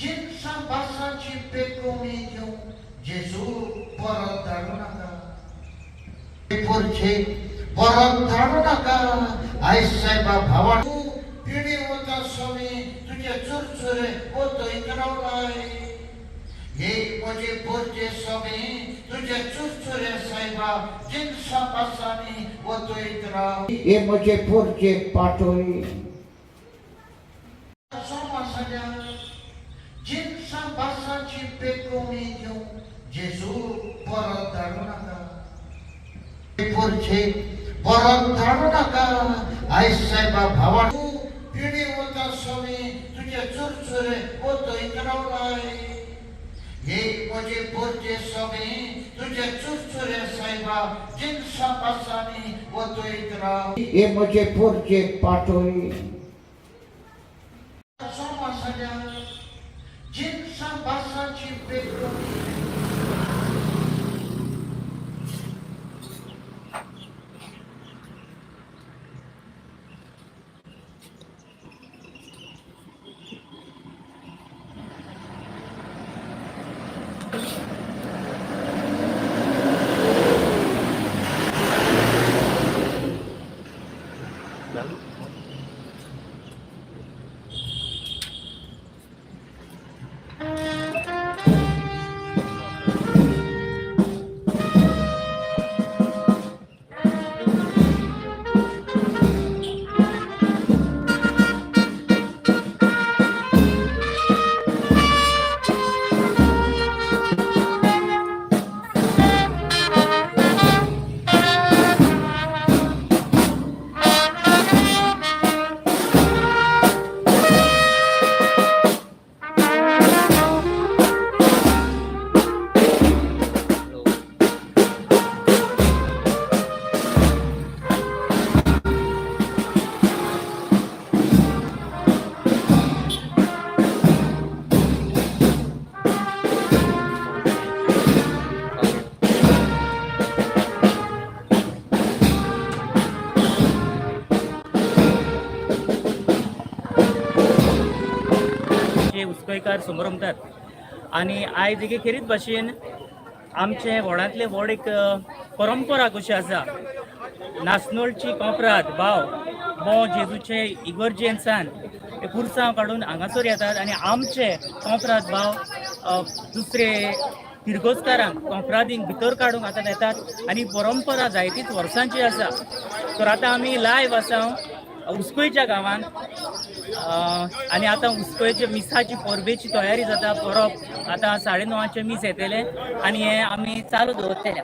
जिनसा बासाची पेकोमी घेऊन जेजू परत धाडू नका. पुरचे परत धाडू नका. आई साहेबा भावा तू पिढी होता स्वामी तुझे चुरचुरे होतो इतरवलाय. हे माझे पुरचे स्वामी तुझे चुरचुरे साहेबा जिनसा बासानी होतो इतराव. हे माझे पुरचे पाठोई जिनसा बासाची पेकोमी घेऊन जेजू परत धाडू नका. पुरचे परत धाडू नका. आई साहेबा भावा तू पिढी होता स्वामी तुझे चुरचुरे होतो इतरवलाय. हे माझे पुरचे स्वामी तुझे चुरचुरे साहेबा जिनसा बासानी होतो इतराव. हे माझे पुरचे पाठोई जिनसा बासाची पेकोमी उसकयकार समोर रमतात. आणि आयज एक खेरीत भाशेन आमचे व्हडांतले व्हड एक परंपरा कशी आसा. नासनोळची कोंपरात भाव जेजूचे इगर्जेंसान पुरसांव काडून हांगासर येतात आणि आमचे कोंपरात भाव दुसरे तिरगोजकारांक कोंपरादींक भितर काडूंक आतां येतात आणि परंपरा जायतीच वर्सांची आसा. तर आतां आमी लायव्ह आसा उसकोयच्या गांवांत आणि आता उसकोयच्या मिसाची परबेची तयारी जाता. परब आता 9:30 मीस येतले आणि हे आमी चालू दवरतले.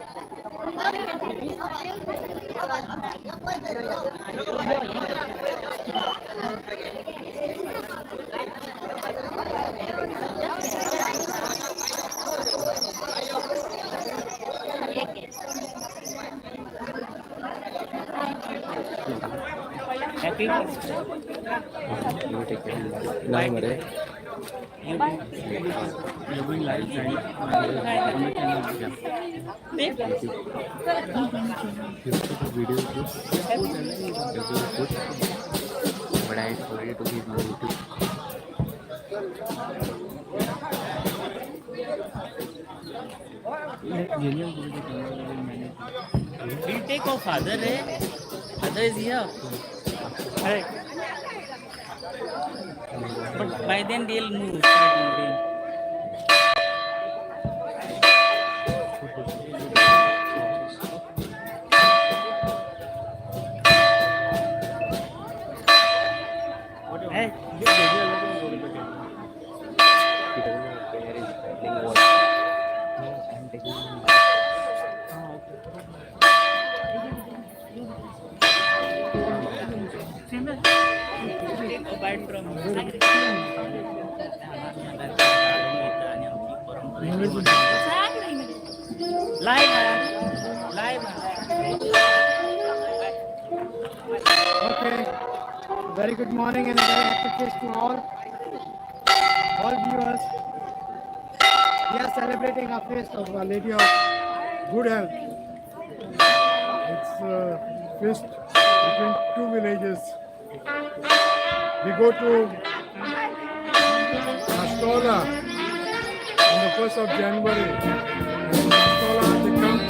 We'll take off father, Father is here. Correct. But by then they'll move, start moving. Okay. Very good morning and very happy feast to all viewers. We are celebrating a feast of Our Lady of Good Health. It's a feast between two villages. We go to Nastola on the 1st of January. And Nasnola, they come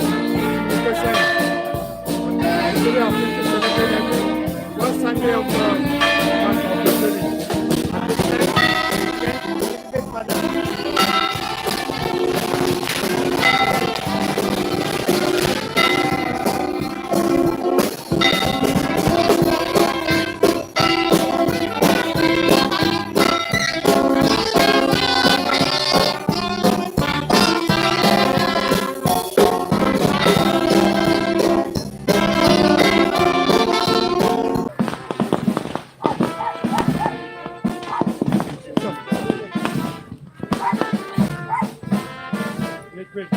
to Kashan. Today, after to celebrate every first Sunday of the month of February. At this time, we can celebrate Mother. Wait.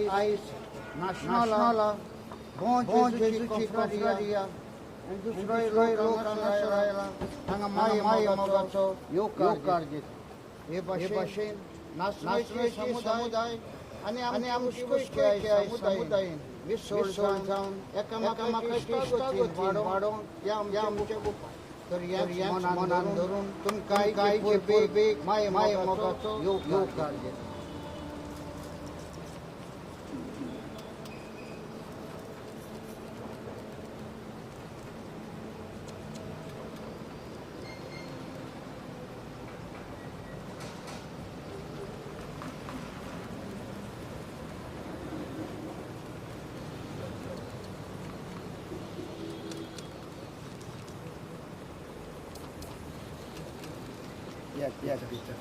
आयज नाशनाला गोंय जेजुची कॉन्फ्रेरिया आनी दुसरोय लोक हांगासर आयला हांगा माय मोगाचो योग कारजेत हे भाशेन नाचणेचे समुदाय आनी आमची उस्के समुदायन विसोड जावन एकामेकाची इश्टागती वाडोवन ते आमचे उपाय तर ह्या मनान धरून तुमकां बेग माय मोगाचो योग कारजेत Yes, Peter.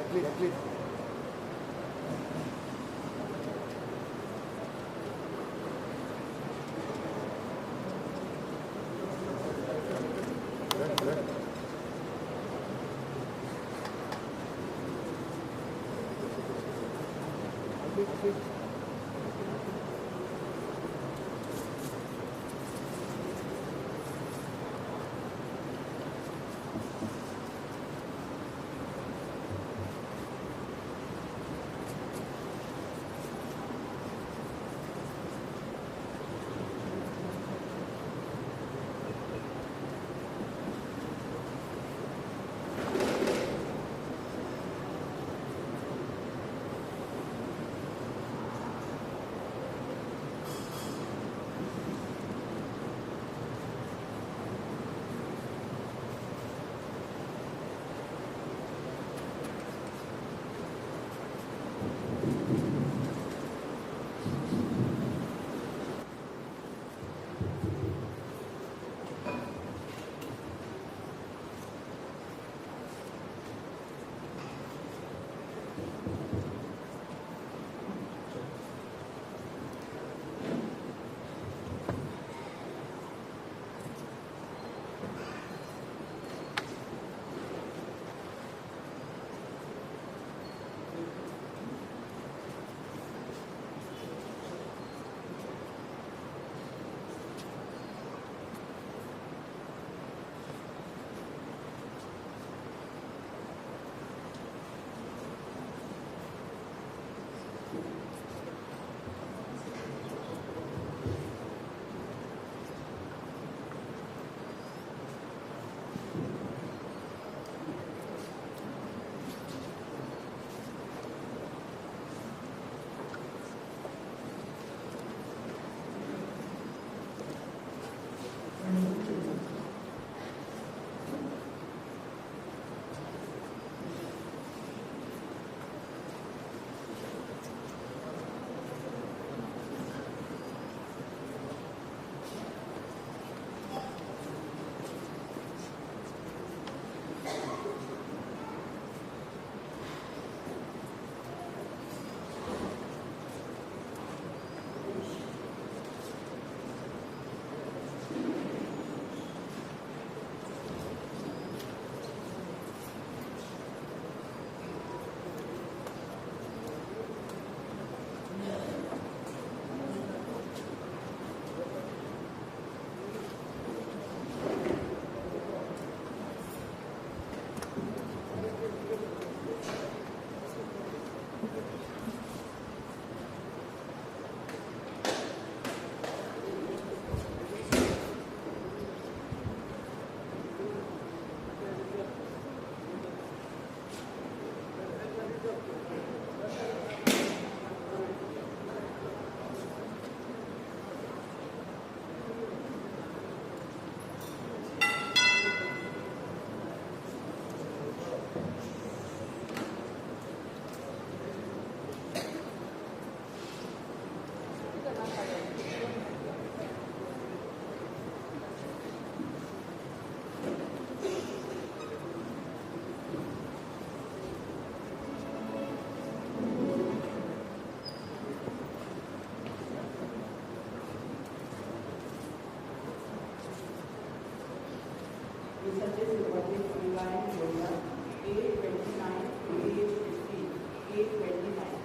Exactly. दिवसाचे सुरुवातीस परिवाराने जोडला 8:29 8:29.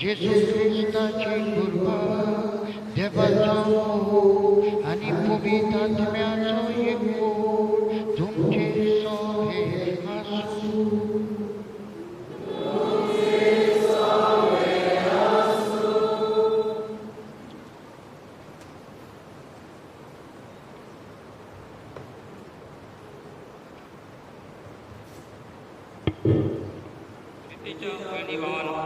जेजू ख्रिस्ताची कृपा देवाचो मोग आनी पवित्र आत्म्याचो एकूण तुमचे सगळे आसूं. प्रितीच्या भयणी भावांनो,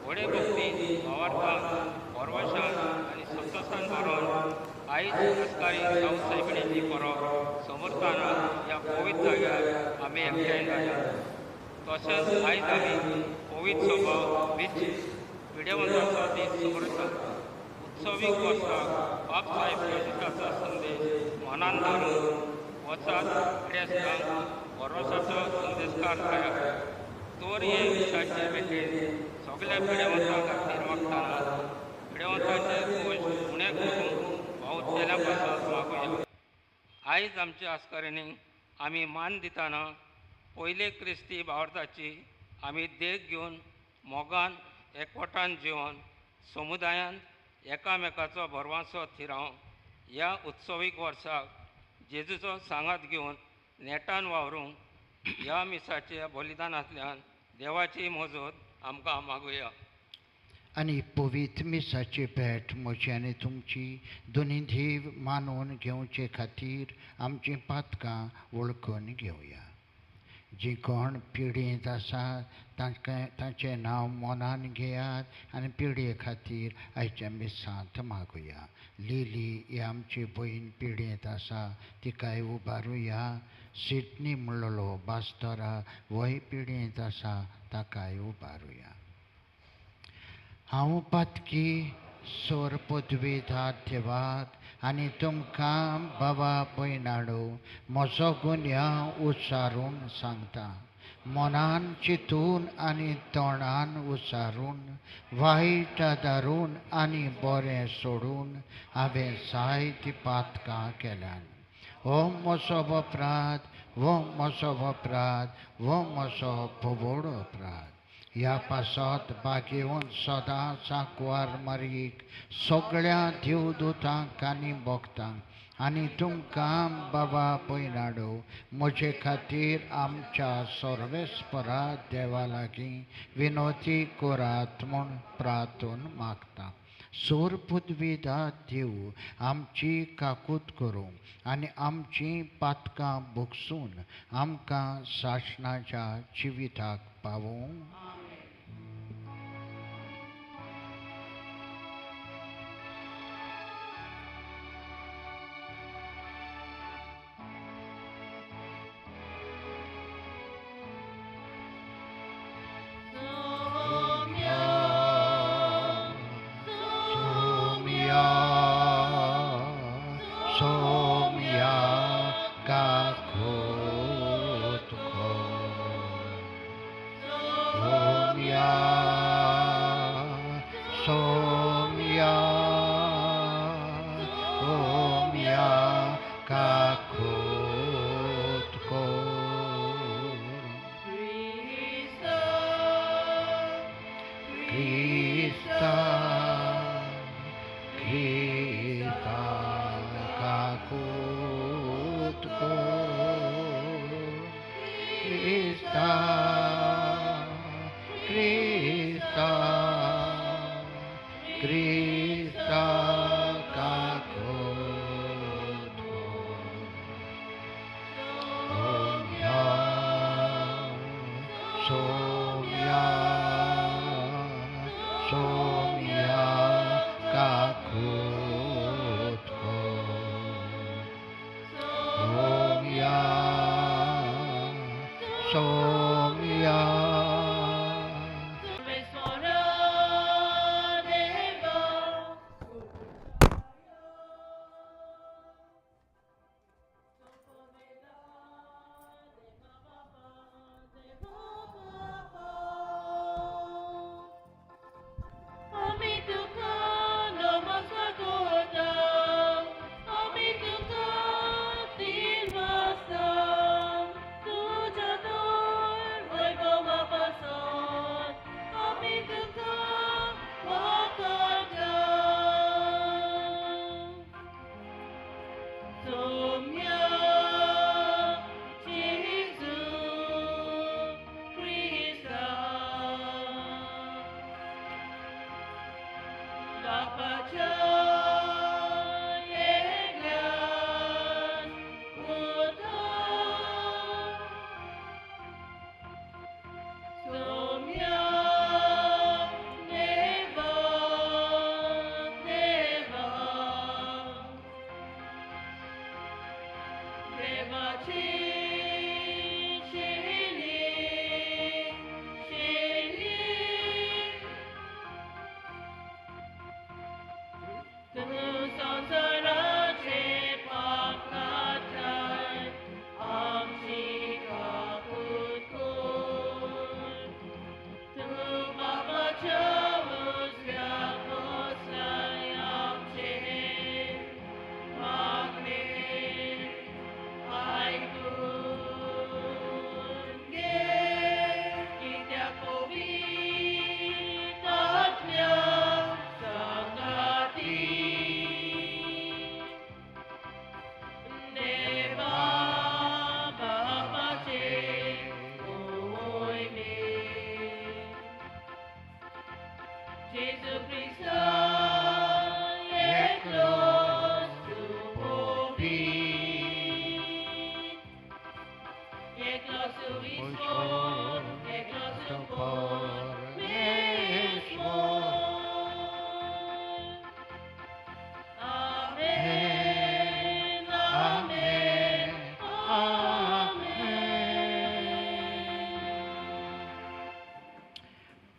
व्हडे भक्ती भावार्थान परवशान आनी संतोशान भरून आयज आसकारी जावं सैमिणीची परब समर्थान ह्या पवित्र जाग्यार आमी एकठांय जाल्यात. तशेंच आयज आमी पवित सभा वेची पिढ्यावंतांचा दीस समोरतात. उत्सवीक वर्साक बापसाहेब फेडुकाचा संदेश मनान धरून वचात पिढ्यास्तांक भरोसाचो संदेशकार जाया. तोर हे विशाचे भेटेन सगळ्या पिढ्यावंतां खातीर मागताना पिढ्यावंतांचे गोश्ट उणें करून भावतेल्या पासत मागुया. आयज आमच्या आस्कारणीक आमी मान दितना पयले क्रिस्ती भावार्थाची आमी देख घेवन मोगान एकवटान जिवन समुदायान एकामेकाचो भरवंसो थिराव ह्या उत्सवीक वर्साक जेजूचो सांगात घेवन नेटान वावरूंक ह्या मिसाच्या बलिदानांतल्यान देवाची मजत आमकां मागुया. आनी पवित्र मिसाची भेट म्हजी आनी तुमची दोनी देव मानून घेवचे खातीर आमचीं पातकां वळखून घेवया. जी कोण पिडींत आसात तांचें नांव मनान घेयात आनी पिडये खातीर आयच्या मिसांत मागुया. लिली ही आमची भयण पिडींत आसा, तिकाय उबारुया. सिडनी म्हणलेलो बास्तोरा वय पिडींत आसा, ताकाय उबारुया. हांव पातकी सोर पदवीदार देवाक आनी तुमकां बाबा भयणाडो म्हजो गुन्यांव उच्चारून सांगता. मनान चिंतून आनी तोंडान उच्चारून वायट आदारून आनी बरें सोडून हांवें जायतीं पातकां केल्यान. हो म्हजो अपराध, हो म्हजो अपराध, हो म्हजो पवोड अपराध. ह्या पासत बागेवन सदां सांकवार मारीक सगळ्या देवदूतांक आनी भक्तांक आनी तुमकां बाबा भयणाडो म्हजे खातीर आमच्या सर्वेस्परा देवा लागीं विनोती करात म्हूण प्रार्थून मागता. सोर पदवीदार देव आमची काकूट करूं आनी आमचीं पातकां भोगसून आमकां सासणाच्या जिविताक पावूं. Jesu Christa, eklos tu pobit, eklos tu vispor, eklos tu por mesmos. Amen, amen, amen.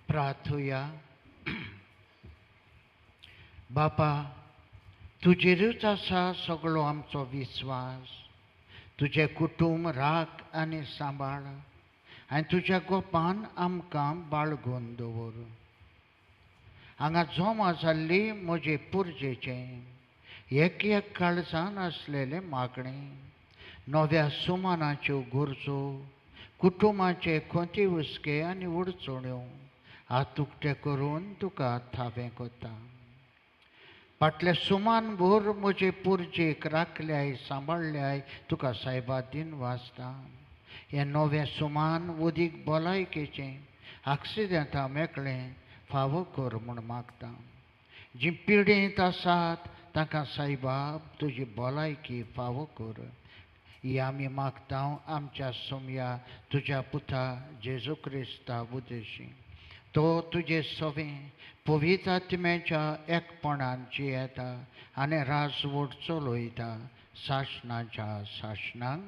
प्रार्थूया. बापा, तुजेरूच आसा सगळो आमचो विश्वास. तुजें कुटुंब राख आनी सांबाळ आनी तुज्या गोपान आमकां बाळगून दवर. हांगा जमा जाल्ली म्हजे पुरजेचें एक काळजान आसलेलें मागणें, नव्या सुमानाच्यो गरजो, कुटुंबाचे खोंती हुस्के आनी उडचण्यो हात उक्ते करून तुका थावें कोता. फाटले सुमान भर म्हजे पुरजेक राखल्याय सांबाळल्याय तुका सायबादीन वाचता. हें नवें सुमान उदीक भलायकेचें आक्सिडेंटां मेकळें फावो कर म्हूण मागता. जीं पिडेंत आसात तांकां सायबाब तुजी भलायकी फावो कर. ही आमी मागता आमच्या सोम्या तुज्या पुता जेजू क्रिस्ता उद्देशी. तो तुजे सवें पवित्र आत्म्याच्या एकपणान जियेता आनी राजवट चलयता शासनाच्या शासनाक.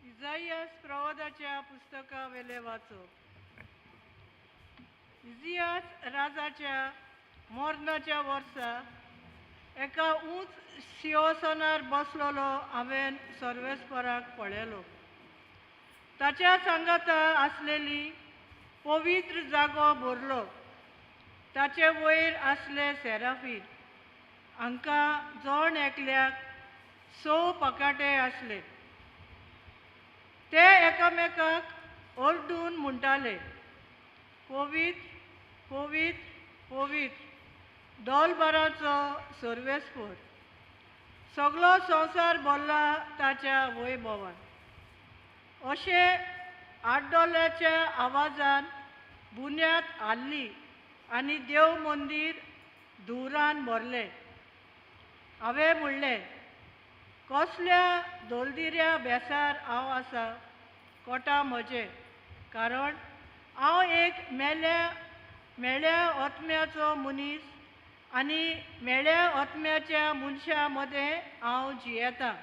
इजायास प्रवादाच्या पुस्तका वेले वाचप. इजियास राजाच्या मोरनाच्या वर्सा एका उंच सिंहासनार बसलेलो हांवें सर्वेस्पराक पळयलो. ताच्या सांगाता आसलेली पवित्र जागो भरलो. ताचे वयर आसले सेराफीन, हांकां जण एकल्याक 6 पाकाटे आसले. ते एकामेकाक ओरडून म्हणटाले, पवित्र पवित्र पवित्र दोलबाराचो सर्वेस्पर, सगळो संवसार भरला ताच्या वैभवान. अशे आड्डोल्याच्या आवाजान बुन्याद हाल्ली आनी देव मंदीर धुरान भरलें. हांवें म्हणलें, कसल्या दोलदिऱ्या बेसार हांव आसा कोटा म्हजें, कारण हांव एक मेळ्या आत्म्याचो मनीस आनी मेळ्या आत्म्याच्या मनशा मदें हांव जियेतां.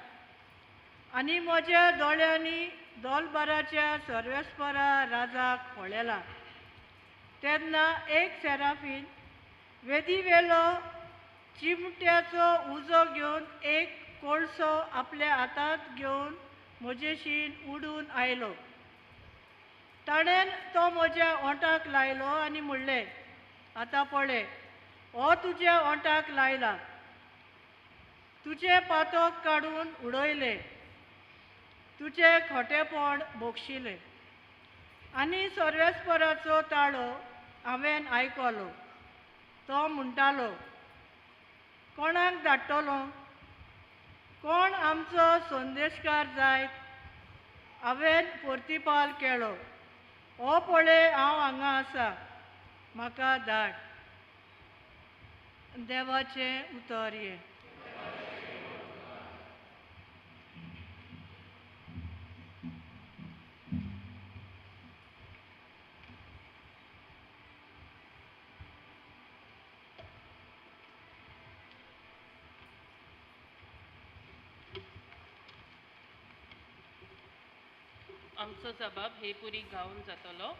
आनी म्हज्या दोळ्यांनी दोलबाराच्या सर्वेस्परा राजाक पळयला. तेन्ना एक सेराफीन वेदीवेलो चिमट्याचो उजो घेवन एक कोळसो आपल्या हातांत घेवन म्हजेशीन उडून आयलो. ताणें तो म्हज्या ओंठाक लायलो आनी म्हणलें, आतां पळय, हो तुज्या ओंठाक लायला. तुजें पातोक काडून उडयलें, तुजें खोटेपण बोगशिलें. आनी सर्वेस्पराचो ताळो हांवें आयकलो. तो म्हणटालो, कोणाक धाडटलो? कोण आमचो संदेशकार जायत? हांवें परतिपाल केलो, हो पळय हांव हांगा आसा, म्हाका धाड. देवाचें उतर हें. आमचो जबाब हे पुरी गावन जातलो.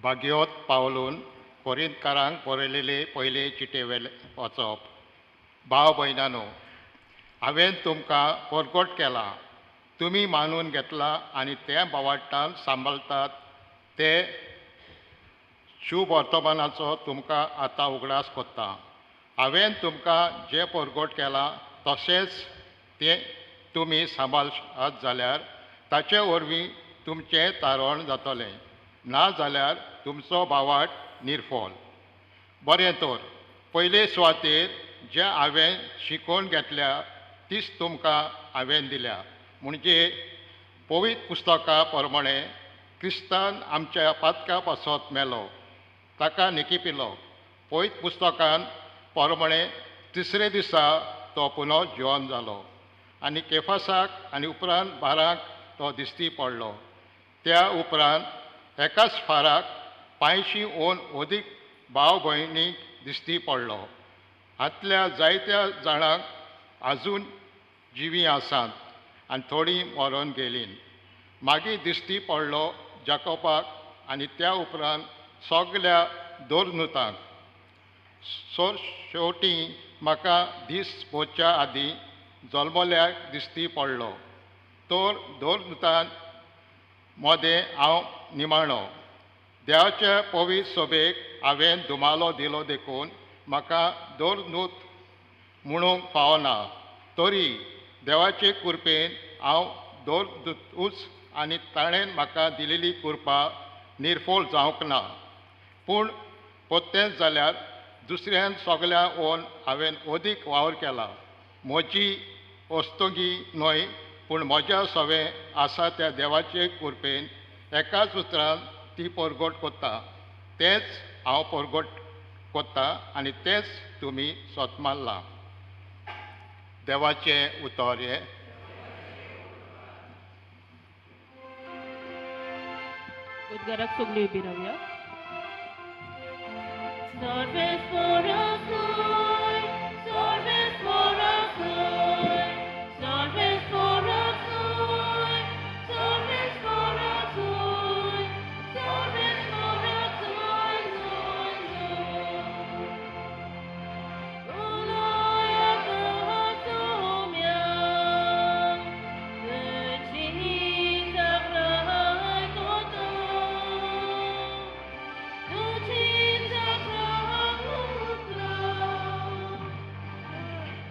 भाग्योत पावलून कोरिंतकारांक बरयलेले पयले चिटे वेले वचप. भाव भयणानो, हांवें तुमकां परगट केला. तुमी मानून घेतला आनी ते बावाटान सांबाळटात ते शुभ वर्तमानाचो तुमकां आतां उगडास कोत्ता. हांवें तुमकां जें परगट केलां तशेंच तें तुमी सांबाळात जाल्यार ताचे वरवीं तुमचें तारण जातलें, ना जाल्यार तुमचो भावाट निर्फोल. बरें तर पयले सुवातेर जें हांवें शिकोवन घेतल्या तीच तुमकां हांवें दिल्या. म्हणजे पवित्र पुस्तका प्रमाणे क्रिस्तान आमच्या पातका पासत मेलो, ताका निकिपिलो. पवित्र पुस्तकान प्रमाणे तिसरे दिसा तो पुनो जिवन जालो आनी केफासाक आनी उपरांत बारांक तो दिश्टी पडलो. त्या उपरांत एकाच फाराक 500 अदीक भाव भयणीक दिश्टी पडलो. हातल्या जायत्या जाणांक आजून जिवी आसात आनी थोडीं मरोन गेलीं. मागीर दिश्टी पडलो जाकोबाक आनी त्या उपरांत सगल्या दोरनुतांक. शेवटी म्हाका दीस पोवच्या आदीं जल्मल्याक दिश्टी पडलो. तर दोरनुतां मदें हांव निमाणो. देवाच्या पवित्र सभेक हांवें दुमालो दिलो देखून म्हाका दोरनूत म्हणूंक फावना. तरी देवाचे कृपेन हांव दोरनूतूच आनी ताणें म्हाका दिलेली कृपा निर्फोल जावंक ना. पूण पोत्तेंच जाल्यार दुसऱ्यान सगळ्यांक ओन हांवें अदीक वावर केला. म्हजी वस्तुगी न्हय पूण म्हज्या सवें आसा त्या देवाचे कृपेन एकाच उतरान ती परगट कोत्ता. तेंच हांव परगट कोत्ता आनी तेंच तुमी सोतमारला. देवाचें उतर हें. उद्गाराक सगळीं उबी रावया. सर्वेस परसोय, सर्वेस परसोय, सर्वेस परसोय, सर्वेस परसोय, सर्वेस परसोय, सोय, सोय. Unoja kochomia, wyci zabraj koto, wyci zabraj utro,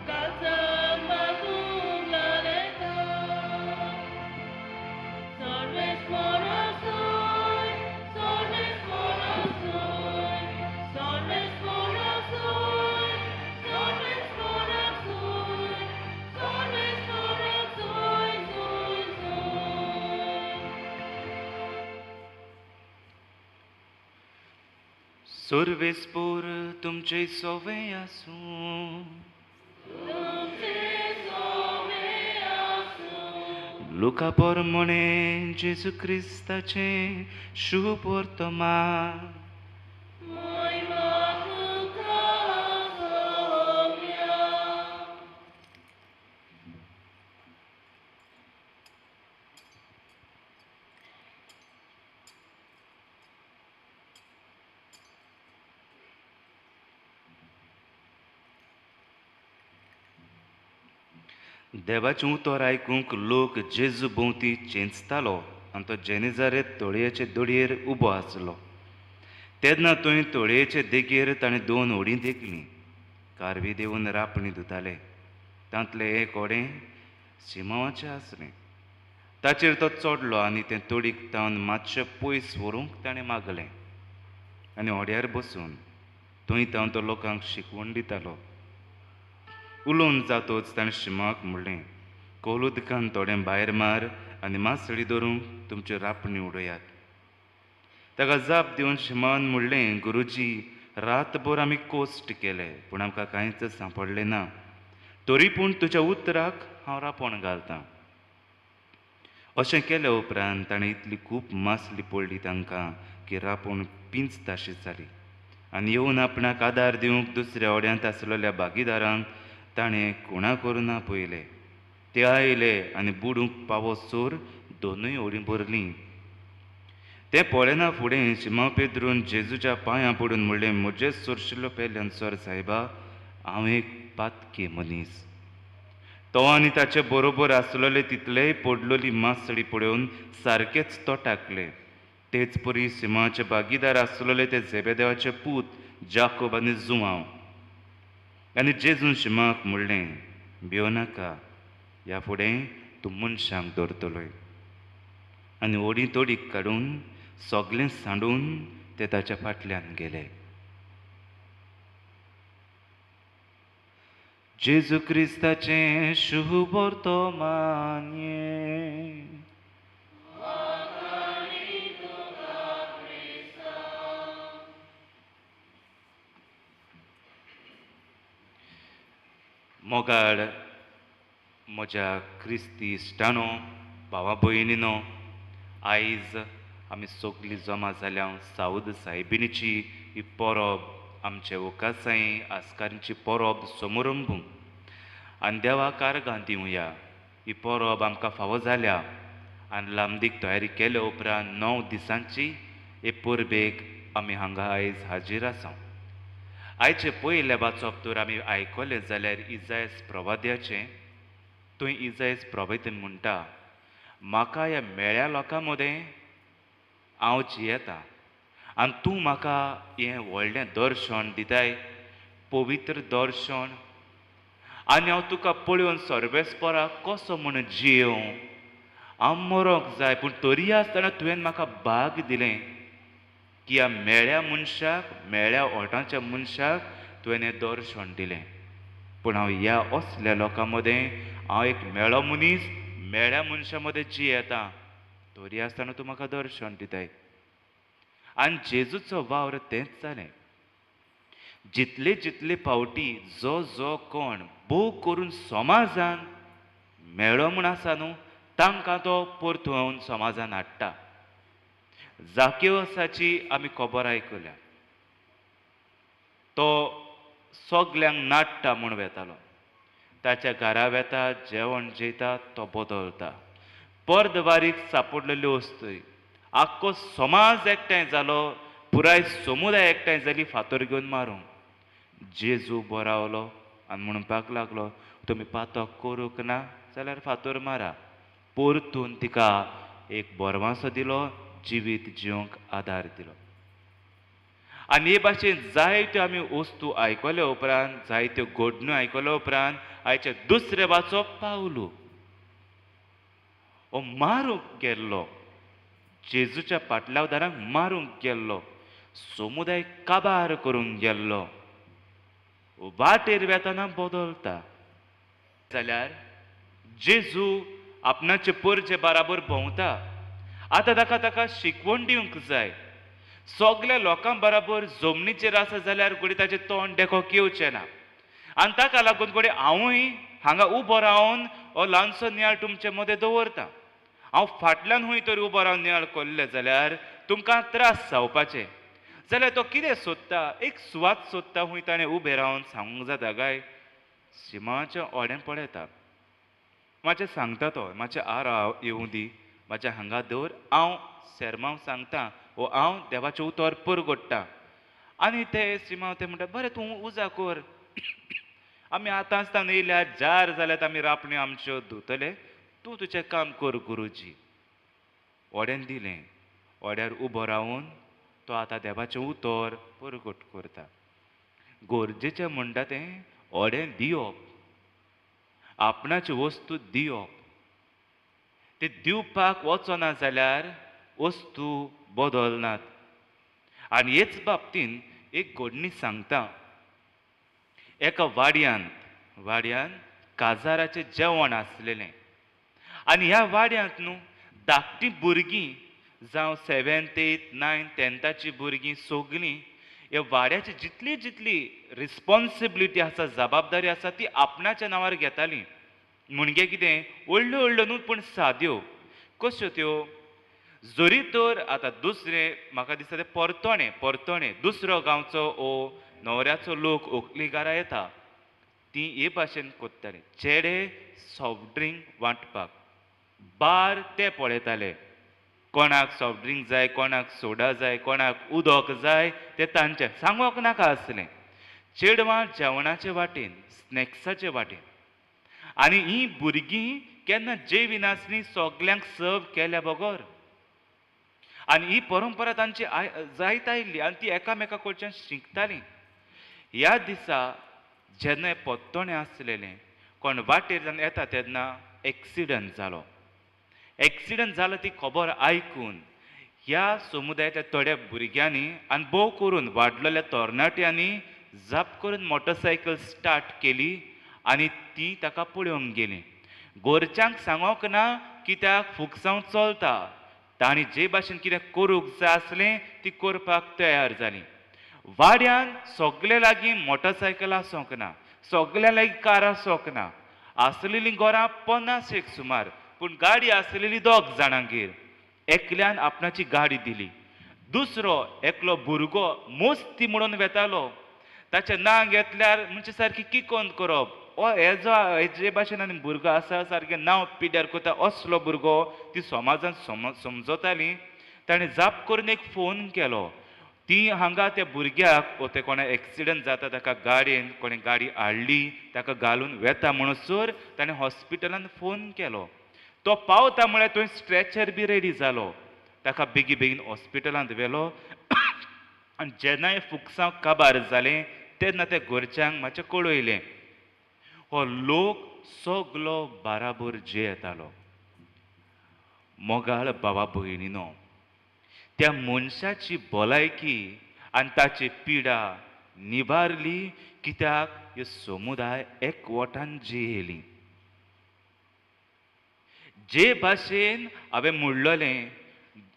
kalcam batugla leta. Sorves porosoy, sorves porosoy, sorves porosoy, sorves porosoy, sorves porosoy, soy, soy. सर्वेस्पोर तुमचे सोवे आसूं. Tutte sove asun, लुका पोरमोणे जेजू क्रिस्ताचे शुभ वर्तमान. moi machuca somia. देवाचें उतर आयकूंक लोक जेजू भोंवती चेंचतालो आनी तो जेनेजारेत तळयेचे दडयेर उबो आसलो. तेन्ना थंय तळयेचे देगेर ताणें 2 व्हडीं देखलीं कारवी देंवन रापणी धुताले. तांतलें एक व्हडें शिमावाचें आसलें. ताचेर तो चडलो आनी तें तडीक तावन मातशें पयस व्हरूंक ताणें मागलें आनी व्हड्यार बसून थंय तावन तो लोकांक शिकवण दितालो. उलोवन जातूच ताणें शिमाक म्हणलें, खोल उदकान थोडें भायर मार आनी मासळी धरूंक तुमच्यो रापणी उडयात. ताका जाप दिवन शिमान म्हणलें, गुरुजी, रातभर आमी कोश्ट केले पूण आमकां कांयच सांपडलें ना. तरी पूण तुज्या उतराक हांव रापण घालतां. अशें केल्या उपरांत ताणें इतली खूब मासली पडली तांकां की रापण पिंजताशी जाली. आनी येवन आपणाक आदार दिवंक दुसऱ्या ओड्यांत आसलेल्या भागीदारांक ताणें कोणा करुना पयले. ते आयले आनी बुडूंक पावसोर 2 व्हडीं भरलीं. तें पळयना फुडें शिमा पेद्रून जेजूच्या पांयां पडून म्हणलें, म्हजे सोरशिल्लो पेल्यांसोर सायबा, हांव एक पातकी मनीस. तो आनी ताचे बरोबर आसलेले तितलेय पडलेली मासळी पळोवन सारकेच तोटाकले. तेच परी सिमाचे भागीदार आसलेले ते झेबेदेवाचे पूत जाकोब आनी जुवांव आनी जेजून शिमाक म्हणलें, भियो नाका, ह्या फुडें तूं मनशांक दवरतलोय. आनी ओडी तोडीक काडून सगलें सांडून ते ताच्या फाटल्यान गेले. जेजू क्रिस्ताचें शुभ वर्तमान्य. मोगाळ म्हज्या क्रिस्ती इश्टानो, भावा भयणीनो, आयज आमी सगळीं जमा जाल्या साऊद सायबिणीची ही परब, आमचे ओकासाई आस्कारीची परब समारंभ आनी देवाक आर्गां दिवया. ही परब आमकां फावो जाल्या आनी लांबदीक तयारी केले उपरांत 9 दिसांची हे परबेक आमी हांगा आयज हाजीर आसा. आयचे पयले वाचप तर आमी आयकलें जाल्यार इजायस प्रवाद्याचें. थंय इजायस प्रवादीन म्हणटा, म्हाका ह्या मेळ्या लोकां मदें हांव जियेतां आनी तूं म्हाका हें व्हडलें दर्शन दिताय, पवित्र दर्शन, आनी हांव तुका पळोवन सर्वेस्पराक कसो म्हूण जियों. हांव मरोंक जाय, पूण तरी आसतना तुवें म्हाका भाग दिलें की ह्या मेळ्या मनशाक, मेळ्या ओठांच्या मनशाक तुवें हें दर्शन दिलें. पूण हांव ह्या असल्या लोकां मदें हांव एक मेळो मनीस मेळ्या मनशा मदें जियेतां, तरी आसतना तूं म्हाका दर्शन दिताय. आनी जेजूचो वावर तेंच जालें. जितले जितले फावटी जो कोण भोव करून समाजान मेळो म्हूण आसा न्हू, तांकां तो परतून समाजान हाडटा. जाकेवसाची आमी खबर आयकल्या. तो सगल्यांक नाडटा म्हूण वेतालो. ताच्या घरा वेता, जेवण जेयता, तो बदलता. पर्दवारीक सापडलेल्यो वस्तूय, आख्खो समाज एकठांय जालो, पुराय समुदाय एकठांय जाली फातर घेवन मारूंक. जेजू बरावलो आनी म्हणपाक लागलो, तुमी पातक करूंक ना जाल्यार फातर मारा. परतून तिका एक बोरमासो दिलो, जिवीत जिवंक आदार दिलो. आनी हे भाशेन जायत्यो आमी वस्तू आयकल्या उपरांत, जायत्यो घडण्यो आयकल्या उपरांत आयचे दुसरे वाचप पावलू. हो मारूंक गेल्लो, जेजूच्या फाटल्यावदारांक मारूंक गेल्लो, समुदाय काबार करूंक गेल्लो, वाटेर वेताना बदलता. जाल्यार जेजू आपणाचे परचे बाराबर भोंवता. आतां ताका शिकवण दिवंक जाय. सगल्या लोकां बराबर जमनीचेर आसा जाल्यार घोडी ताचें तोंड देखोक येवचें ना. आनी ताका लागून घोडी हांवूय हांगा उबो रावन हो ल्हानसो नियाळ तुमचे मदें दवरतां. हांव फाटल्यान हूंय तर उबो रावन नियाळ कोल्ले जाल्यार तुमकां त्रास जावपाचे. जाल्यार तो कितें सोदता, एक सुवात सोदता, हूंय ताणें उबें रावन सांगूंक जाता काय, शिमाचें ओडें पळयता, मातशें सांगता तो, मातशें येवं दी, म्हाज्या हांगा दवर, हांव शेरमांव सांगता, वो हांव देवाचें उतर परगट्टा. आनी ते शिमांव ते म्हणटा, बरें तूं उजा कर, आमी आतां आसतना येयल्यार जार जाल्यात आमी रापण्यो आमच्यो धुतले, तूं तुजें काम कर गुरुजी. ओडें दिलें. ओड्यार उबो रावन तो आतां देवाचें उतर परगट करता. गरजेचें म्हणटा तें ओडें दिवप, आपणाच्यो वस्तू दिवप. ते दिवपाक वचना जाल्यार वस्तू बदलनात. आनी हेच बाबतीन एक घडणी सांगता. एका वाड्यान काजाराचें जेवण आसलेलें. आनी ह्या वाड्यांत न्हू धाकटीं भुरगीं जावं 7th 8th 9th 10th भुरगीं सगलीं ह्या वाड्याची जितली जितली रिस्पॉन्सिबिलिटी आसा, जबाबदारी आसा, ती आपणाच्या नांवार घेतालीं. म्हणजे कितें, व्हडल्यो व्हडल्यो न्हू पूण साद्यो. कश्यो त्यो, जरी तर आतां दुसरे म्हाका दिसता ते परतोणे दुसरो गांवचो ओ न्हवऱ्याचो लोक व्हंकलीकारा येता, ती हे भाशेन कोत्तालीं. चेडे सॉफ्ट ड्रिंक वांटपाक, बार ते पळयताले. कोणाक सॉफ्ट ड्रिंक जाय, कोणाक सोडा जाय, कोणाक उदक जाय, ते तांचें सांगोक नाका आसलें. चेडवां जेवणाचे वाटेन, स्नॅक्साचे वाटेन. आनी हीं भुरगीं केन्ना जेविनासलीं, सगल्यांक सर्व केल्या बगर. आनी ही परंपरा तांची जायत आयिल्ली आनी ती एकामेका कडच्यान शिकतालीं. ह्या दिसा जेन्ना हें पोत्तोणें आसलेलें कोण वाटेर जावन येता तेन्ना एक्सिडंट जालो. एक्सिडंट जालो ती खबर आयकून ह्या समुदायाच्या थोड्या भुरग्यांनी आनी भोव करून वाडलेल्या तरणाट्यांनी जाप करून मोटरसायकल स्टार्ट केली आनी ती ताका पळोवंक गेली. घरच्यांक सांगोंक ना कित्याक फुगसांव चलता. तांणी जे भाशेन कितें करूंक जाय आसलें ती करपाक तयार जालीं. वाड्यान सगळे लागीं मोटरसायकल आसोंक ना, सगळ्या लागीं कार आसोंक ना. आसलेलीं घरां 50 सुमार, पूण गाडी आसलेली 2 जाणांगेर. एकल्यान आपणाची गाडी दिली. दुसरो एकलो भुरगो मस्ती म्हणून वेतालो. ताचें नांव घेतल्यार म्हणजे सारकी किकोन करप. जे भाशेन आनी भुरगो आसा सारकें नांव पिड्ड्यार करता असलो भुरगो ती समाजान समजताली. ताणें जाप करून एक फोन केलो. ती हांगा त्या भुरग्याक ते कोणा एक्सिडंट जाता ताका गाडयेन कोणें गाडी हाडली ताका घालून वेता म्हणसर ताणें हॉस्पिटलान फोन केलो. तो पावता म्हळ्यार थंय स्ट्रेचर बी रेडी जालो. ताका बेगीन हॉस्पिटलांत व्हेलो. आनी जेन्ना हें फुगसांव काबार जालें तेन्ना त्या घरच्यांक मातशें कळयलें. हो लोक सगलो बाराबर जे येतालो. मोगाळ भावा भयणीनो, त्या मनशाची भलायकी आनी ताची पिडा निबारली कित्याक ह्यो समुदाय एकवटान जियेली. जे भाशेन हांवें म्हणलेलें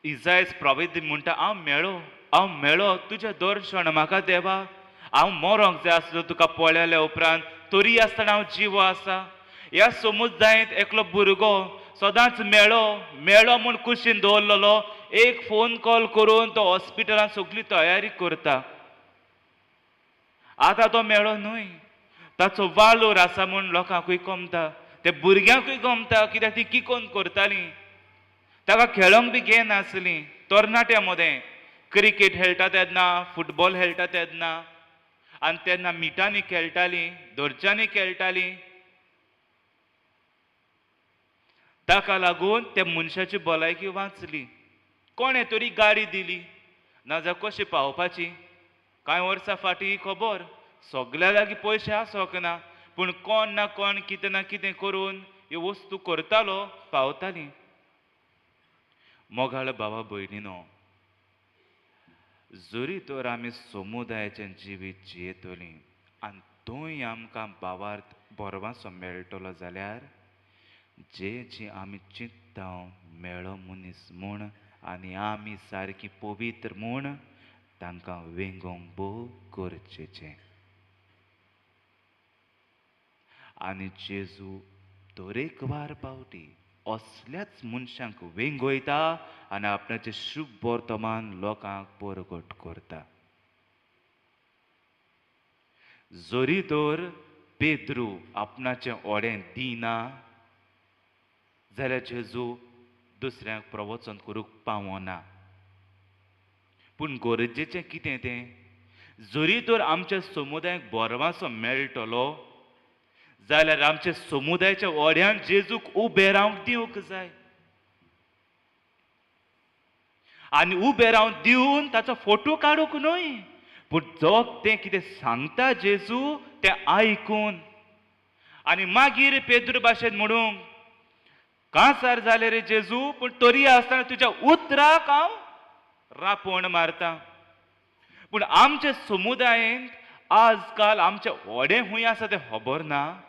इजायस प्रॉवेद म्हणटा हांव मेळ्ळो तुजें दर्शन म्हाका देवा. हांव मरोंक जाय आसलो तुका पळयल्या उपरांत तरी आसतना हांव जिवो आसा. ह्या समुदायात एकलो भुरगो सदांच मेळ्ळो म्हूण कुशीन दवरलेलो. एक फोन कॉल करून तो हॉस्पिटलान सगळी तयारी करता. आतां तो मेळ्ळो न्हय. ताचो वालोर आसा म्हूण लोकांकूय गमता, त्या भुरग्यांकूय गमता कित्याक ती किकोन करतालीं. ताका खेळोंक बी घेनासलीं. तरणाट्या मदें क्रिकेट खेळटा तेन्ना फुटबॉल खेळटा तेन्ना आनी तेन्ना मिटांनी खेळटालीं, धरच्यांनी खेळटालीं. ताका लागून त्या मनशाची भलायकी वाचली. कोणें तरी गाडी दिली. नाजाल्यार कशी पावपाची. कांय वर्सां फाटीं खबर सगळ्या लागीं पयशे आसोंक ना, पूण कोण ना कोण कितें ना कितें करून ह्यो वस्तू करतालो पावतालीं. मोगाळ भावा भयणीनो, जरी तर आमी समुदायाचें जिवीत जियेतलीं आनी थंय आमकां भावार्थ बरवासो मेळटलो जाल्यार जी आमी चिंत्ता मेळ्ळो मनीस म्हूण आनी आमी सारकी पवित्र म्हूण तांकां वेंगोंक भोव गरजेचें. आनी जेजू तरेकवार पावटी असल्याच मनशांक वेंगयता आनी आपणाचें शुभ वर्तमान लोकांक परगट करता. जरी तर पेद्रू आपणाचें ओडें दिना जाल्यार जेजू दुसऱ्यांक प्रवचन करूंक पावना. पूण गरजेचें कितें तें, जरी तर आमच्या समुदायाक बरवासो मेळटलो जाल्यार आमच्या समुदायाच्या ओड्यान जेजूक उबें रावंक दिवंक जाय. आनी उबें रावन दिवन ताचो फोटो काडूंक न्हय, पूण जो तें कितें सांगता जेजू तें आयकून. आनी मागीर पेद्रू भाशेन म्हणूंक कांसार जाले रे जेजू, पूण तरी आसतना तुज्या उतराक हांव रापण मारता. पूण आमच्या समुदायान आजकाल आमचें व्हडें खूंय आसा तें खबर ना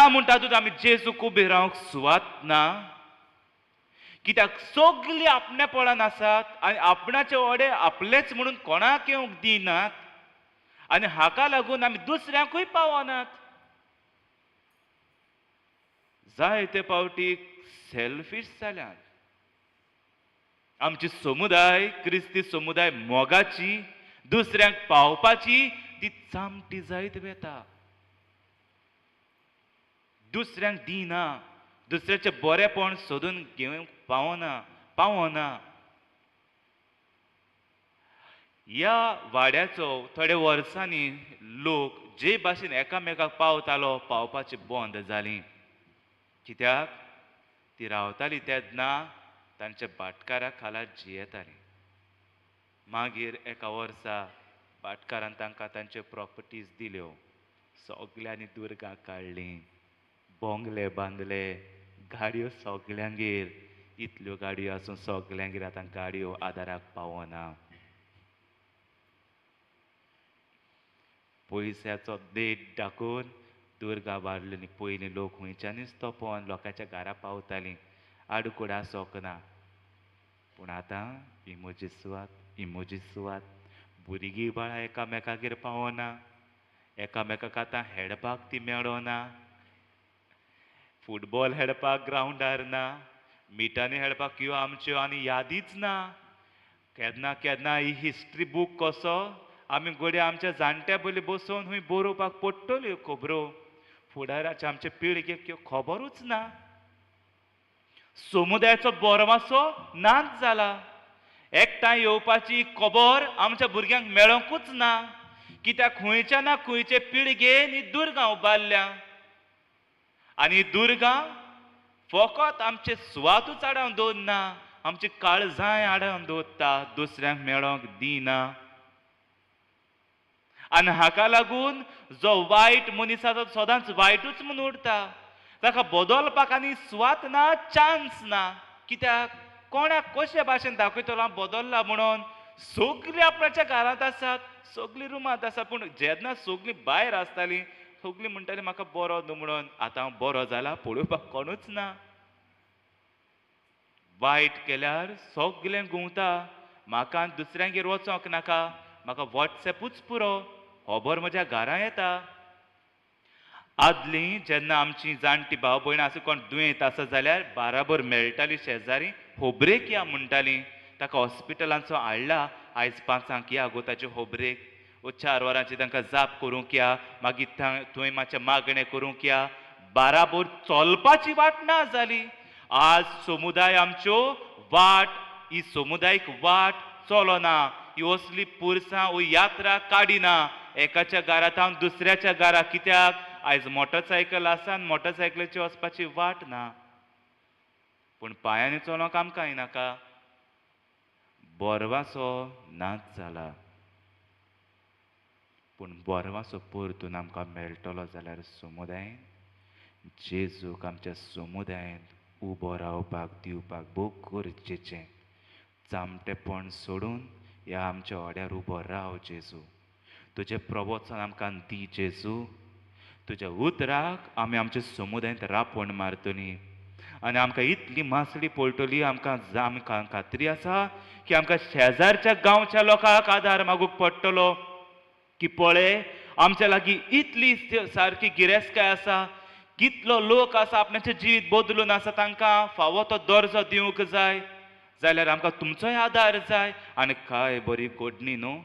म्हूण तातूंत आमी जेजूक उबें रावंक सुवात ना. कित्याक सगळीं आपणेपणान आसात आनी आपणाचें व्हडें आपलेंच म्हणून कोणाक येवंक दिनात आनी हाका लागून आमी दुसऱ्यांकूय पावनात. जायते फावटी सेल्फीश जाल्यात. आमची समुदाय क्रिस्ती समुदाय मोगाची दुसऱ्यांक पावपाची ती चामटी जायत वेता. दुसऱ्यांक दिना, दुसऱ्याचें बरेंपण सोदून घेवंक पावना. ह्या वाड्याचो थोड्या वर्सांनी लोक जे भाशेन एकामेकाक पावपाची बंद जाली. कित्याक ती रावताली तेन्ना तांच्या भाटकारा खाला जियेताली. मागीर एका वर्सा भाटकारान तांकां तांच्यो प्रॉपर्टीज दिल्यो. सगल्यांनी दुर्गा काडली, बोंगले बांदले, गाडयो सगल्यांगेर. इतल्यो गाडयो आसून सगल्यांगेर आतां गाडयो आदाराक पावना. पयश्याचो देठ दाखोवन दुर्गा वाडली आनी पयलीं लोक खंयच्यानूच तोपोवन लोकांच्या घरा पावतालीं. आडकूड आसोंक ना. पूण आतां इमोजी सुवात भुरगीं बाळां एकामेकागेर पावना. एकामेकाक आतां खेळपाक ती मेळना. फुटबॉल खेळपाक ग्रावंडार ना. मिटांनी खेळपाक ह्यो आमच्यो आनी यादीच ना. केन्ना केन्ना ही हिस्ट्री बूक कसो आमी घडये आमच्या जाणट्या पयलीं बसोवन खंय बरोवपाक पडटल्यो खबरो. फुडाराच्या आमचे पिळगेक ह्यो खबरूच ना. समुदायाचो बोरमासो नाच जाला. एकठांय येवपाची खबर आमच्या भुरग्यांक मेळोंकूच ना. कित्याक खंयच्या ना खंयचे पिळगेन ही दुर्गा उबारल्या. आनी दुर्गा फकत आमचे सुवातूच आडावन दवरना, आमची काळजांय आडावन दवरता, दुसऱ्यांक मेळोंक दिना. आनी हाका लागून जो वायट मनीस आसा तो सदांच वायटूच म्हूण उरता. ताका बदलपाक आनी सुवात ना, चान्स ना. कित्याक कोणाक कशे भाशेन दाखयतलो हांव बदलला म्हणून. सगळीं आपणाच्या घरांत आसात, सगळीं रुमांत आसात. पूण जेन्ना सगळीं भायर आसतालीं सगळीं म्हणटालीं म्हाका बरो न्हू म्हणून. आतां हांव बरो जाला पळोवपाक कोणूच ना. वायट केल्यार सगळें गुंवता. म्हाका दुसऱ्यांगेर वचोंक नाका, म्हाका वॉट्सॅपूच पुरो, खबर म्हज्या घरा येता. आदलीं जेन्ना आमची जाणटी भाव भयण आसूं कोण दुयेंत आसा जाल्यार बाराबर मेळटालीं शेजारी, होबरेक या म्हणटालीं. ताका हॉस्पिटलांचो हाडला, आयज 5 या गो ताचे होबरेक. 4 वरांची तांकां जाप करूंक या, मागीर थंय मातशें मागणें करूंक या. बाराबर चलपाची वाट ना जाली. आज समुदाय आमच्यो वाट, ही समुदायीक वाट चलना. ही असली पुरसां वो यात्रा काडिना. एकाच्या घरांत दुसऱ्याच्या घरा. कित्याक आयज मोटरसायकल आसा आनी मोटरसायकलीची वचपाची वाट ना. पूण पांयांनी चलोवंक आमकां येनाका. बोरवासो नाच जाला. पूण बोरवासो परतून आमकां मेळटलो जाल्यार समुदायान जेजूक आमच्या समुदायांत उबो रावपाक दिवपाक भोव गरजेचें. जामटेपण सोडून ह्या आमच्या वाड्यार उबो राव जेजू. तुजें प्रवचन आमकां दी जेजू. तुज्या उतराक आमी आमच्या समुदायांत रापण मारतलीं. आनी आमकां इतली मासडी पडटली, आमकां खात्री आसा की आमकां शेजारच्या गांवच्या लोकांक आदार मागूंक पडटलो. की पळय आमच्या लागीं इतली सारकी गिरेस्तकाय आसा, कितलो लोक आसा आपणाचें जिवीत बदलून आसा, तांकां फावो तो दर्जो दिवंक जाय. जाल्यार आमकां तुमचोय आदार जाय. आनी काय बरी घडणी न्हू.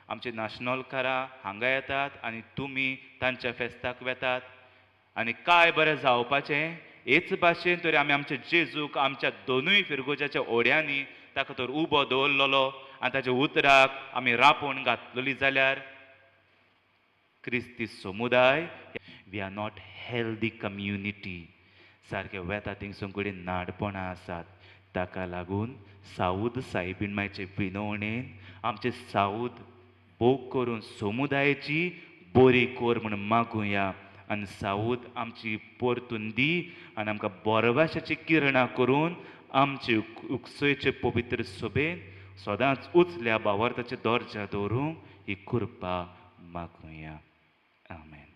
आमची नाशनलकारां हांगा येतात आनी तुमी तांच्या फेस्ताक वेतात. आनी काय बरें जावपाचें. हेच भाशेन तरी आमी आमच्या जेजूक आमच्या दोनूय फिरगोजाच्या ओड्यांनी ताका तर उबो दवरलेलो आनी ताच्या उतराक आमी रापण घातलेली जाल्यार क्रिस्ती समुदाय we are not healthy community. सारकें वेता थिंगसून कडेन नाडपणां आसात. ताका लागून साऊद सायबीण मायचे विनवणेन आमचे साऊद भोग करून समुदायाची बरी कोर म्हणून मागुया. आनी साऊद आमची परतून दी आनी आमकां बोरवाशाची किरणां करून आमचे उक्सयेचे पवित्र सभेन सदांच उचल्या भावार्थाचे दर्जा दवरूंक ही कृपा मागुया. आमेन.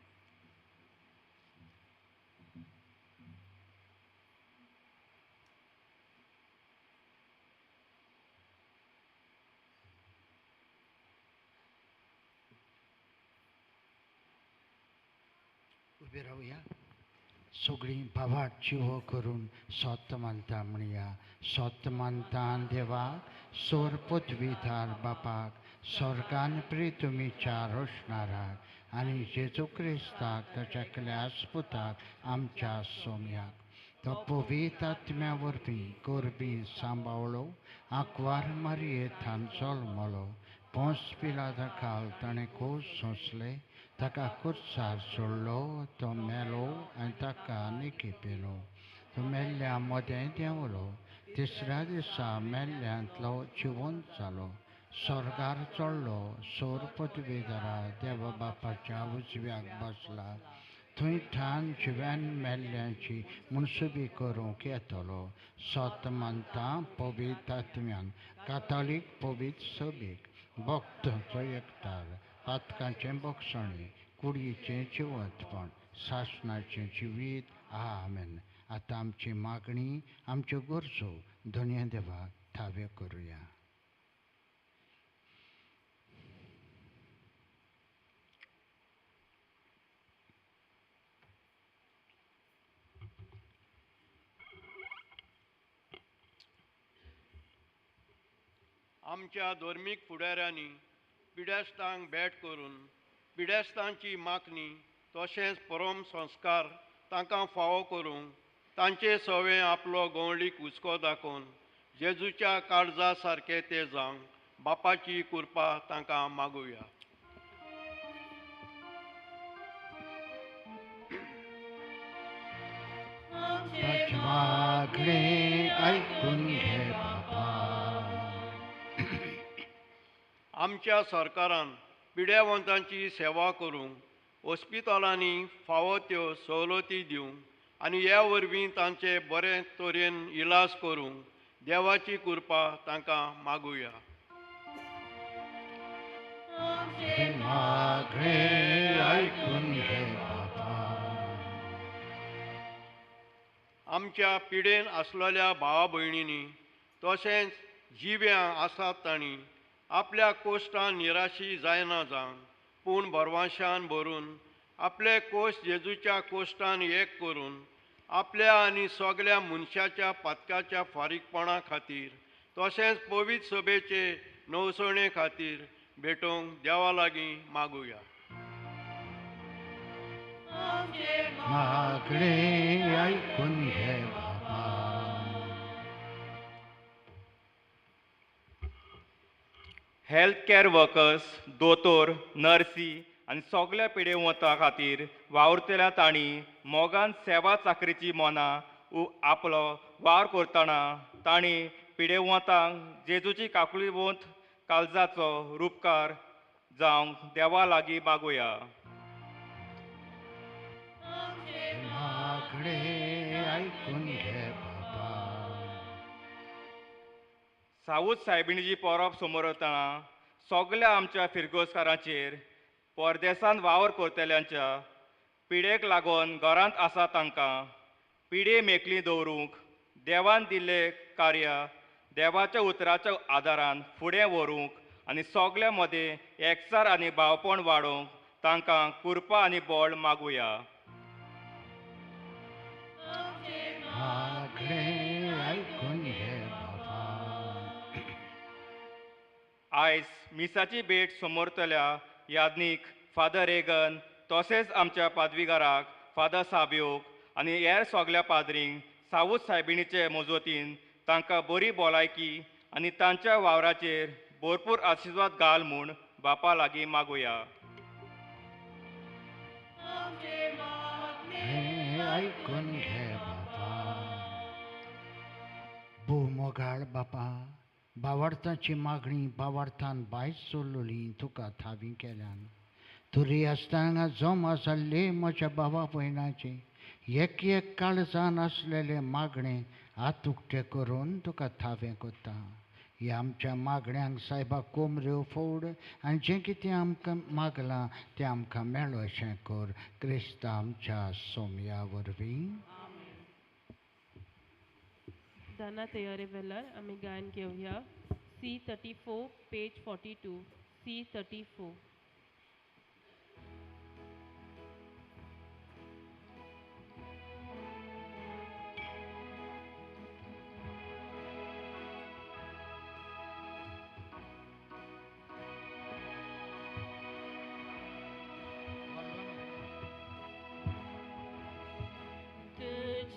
उबे रावया. सगळीं भावाक जिवो करून सोत मानता म्हणया. सोत मानता देवा, सोर पदवीधार बापाक, स्वर्गान प्री तुमी चार रोशनाराक, आनी जेजू क्रिस्ताक ताच्या एकल्याच पुताक आमच्या सोम्याक. तो पवित्र आत्म्या वरवीं गोरबी सांबाळलो, आंकवार मारयेंतान जल्मलो. पोंस पिलाता खाल ताणें खूब सोंसले, ताका कुर्सार सोडलो, तो मेलो आनी ताका निखिपेलो. तो मेल्ल्या मोदें देंवलो, तिसऱ्या दिसा मेल्ल्यांतलो जिवंत जालो. स्वर्गार चडलो सोर पदवी घरा देवा बापाच्या उजव्याक बसला थंय ठाण जिव्यान मेल्ल्यांची मुनसुबी करूंक येतलो सत मानता पवित्र आत्म्यान कातोलीक पवित्र सभेक भक्तांचो एकठार पातकांचें बक्षणी कुडीचें जिवंतपण सासणाचें जिवीत आमेन. आतां आमची मागणी आमच्यो गरजो धन्य देवाक थावे करुया. आमच्या धर्मीक फुडाऱ्यांनी पिड्यास्तांक भेट करून पिड्यास्तांची मागणी तशेंच परम संस्कार तांकां फावो करूंक तांचे सवें आपलो गवळीक हुस्को दाखोवन जेजूच्या काळजा सारके ते जावंक बापाची कृपा तांकां मागुया. मागणे ऐकून घे बाबा. आमच्या सरकारान पिड्यावंतांची सेवा करूंक हॉस्पिटलांनी फावो त्यो सवलती दिवंक आनी ह्या वरवीं तांचे बरे तरेन इलाज करूंक देवाची कृपा तांकां मागुया. मागणे ऐकून घे बाबा. आमच्या पिडेन आसलेल्या भावा भयणींनी तशेंच जिव्यां आसात तांणी आपल्या कोश्टान निराशी जायना जावन पूण भरवशान भरून आपले कोश्ट जेजूच्या कोश्टान एक करून आपल्या आनी सगळ्या मनशाच्या पातकाच्या फारीकपणा खातीर तशेंच पवित्र सभेचे नवसणे खातीर भेटोवंक देवा लागीं मागुया. मागणे ऐकून घे बाबा. हेल्थ कॅर वर्कर्स दोतोर नर्सी आनी सगळ्या पिडेवंतां खातीर वावुरतल्या तांणी मोगान सेवा चाकरीची मनां आपलो वावर करतना तांणी पिडेवंतांक जेजूची काकुळीवंत काळजाचो रूपकार जावंक देवा लागीं मागुया. मागणे ऐकून घे बाबा. साऊथ सायबिणीची परब समोर वतना सगळ्या आमच्या फिरगोसकारांचेर परदेसांत वावर करतल्यांच्या पिडेक लागून घरांत आसा तांकां पिडे मेकळी दवरूंक देवान दिल्लें कार्य देवाच्या उतराच्या आदारान फुडें व्हरूंक आनी सगळ्या मदें एकचार आनी भावपण वाडोवंक तांकां कृपा आनी बळ मागुया. मागणे ऐकून घे बाबा. आयज मिसाची भेट समोरतल्या याज्ञीक फादर रेगन तशेंच आमच्या पादवीगाराक फादर साबियोक आनी हेर सगळ्या पाद्रींक साऊथ सायबिणीचे मजतीन तांकां बरी भलायकी आनी तांच्या वावराचेर भरपूर आशिर्वाद घाल म्हूण बापा लागीं मागुया. ऐकून घे बाबा. भूमोगाळ बापा भावार्थाची मागणी भावार्थान भायच चोरलोली तुका थावी केल्यान तुरी आसतना जमा जाल्ले म्हज्या भावा भयणाचे एक एक काळजान आसलेले मागणे हात उक्ते करून तुका थावें कोत्ता. ह्या आमच्या मागण्यांक सायबा कोमऱ्यो फोड आनी जें कितें आमकां मागलां तें आमकां मेळ्ळो अशें कर क्रिस्त आमच्या सोमया वरवीं. दाना तयारे वेल्यार आमी गायन घेवया. C34 page 42. C34. Good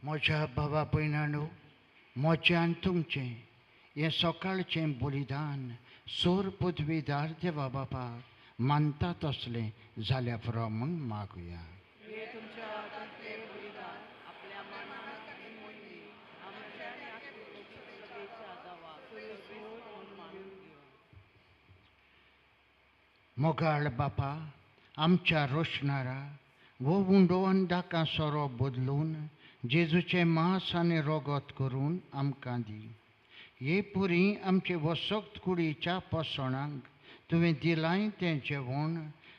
म्हज्या भावा भयणांनो, म्हजें आनी तुमचें हें सकाळचें बलिदान सोर पदवीदार देवा बापाक मानता तसलें जाल्यार पुरो म्हूण मागुया. हे तुमच्या हातांतले बलिदान आपल्या मनात आनी मोयनी आमच्या आनी आत्मपवित्रतेच्या जावा सुरवेस म्हूण मानून घेवया. मोगाळ बापा, आमच्या रोशनारा वो उंडो अंधाका सोरो बदलून जेजूचें मांस आनी रगत करून आमकां दी. हे पुरी आमचे वसक्त कुडीच्या पोसणांक तुवें दिलाय तें जेवण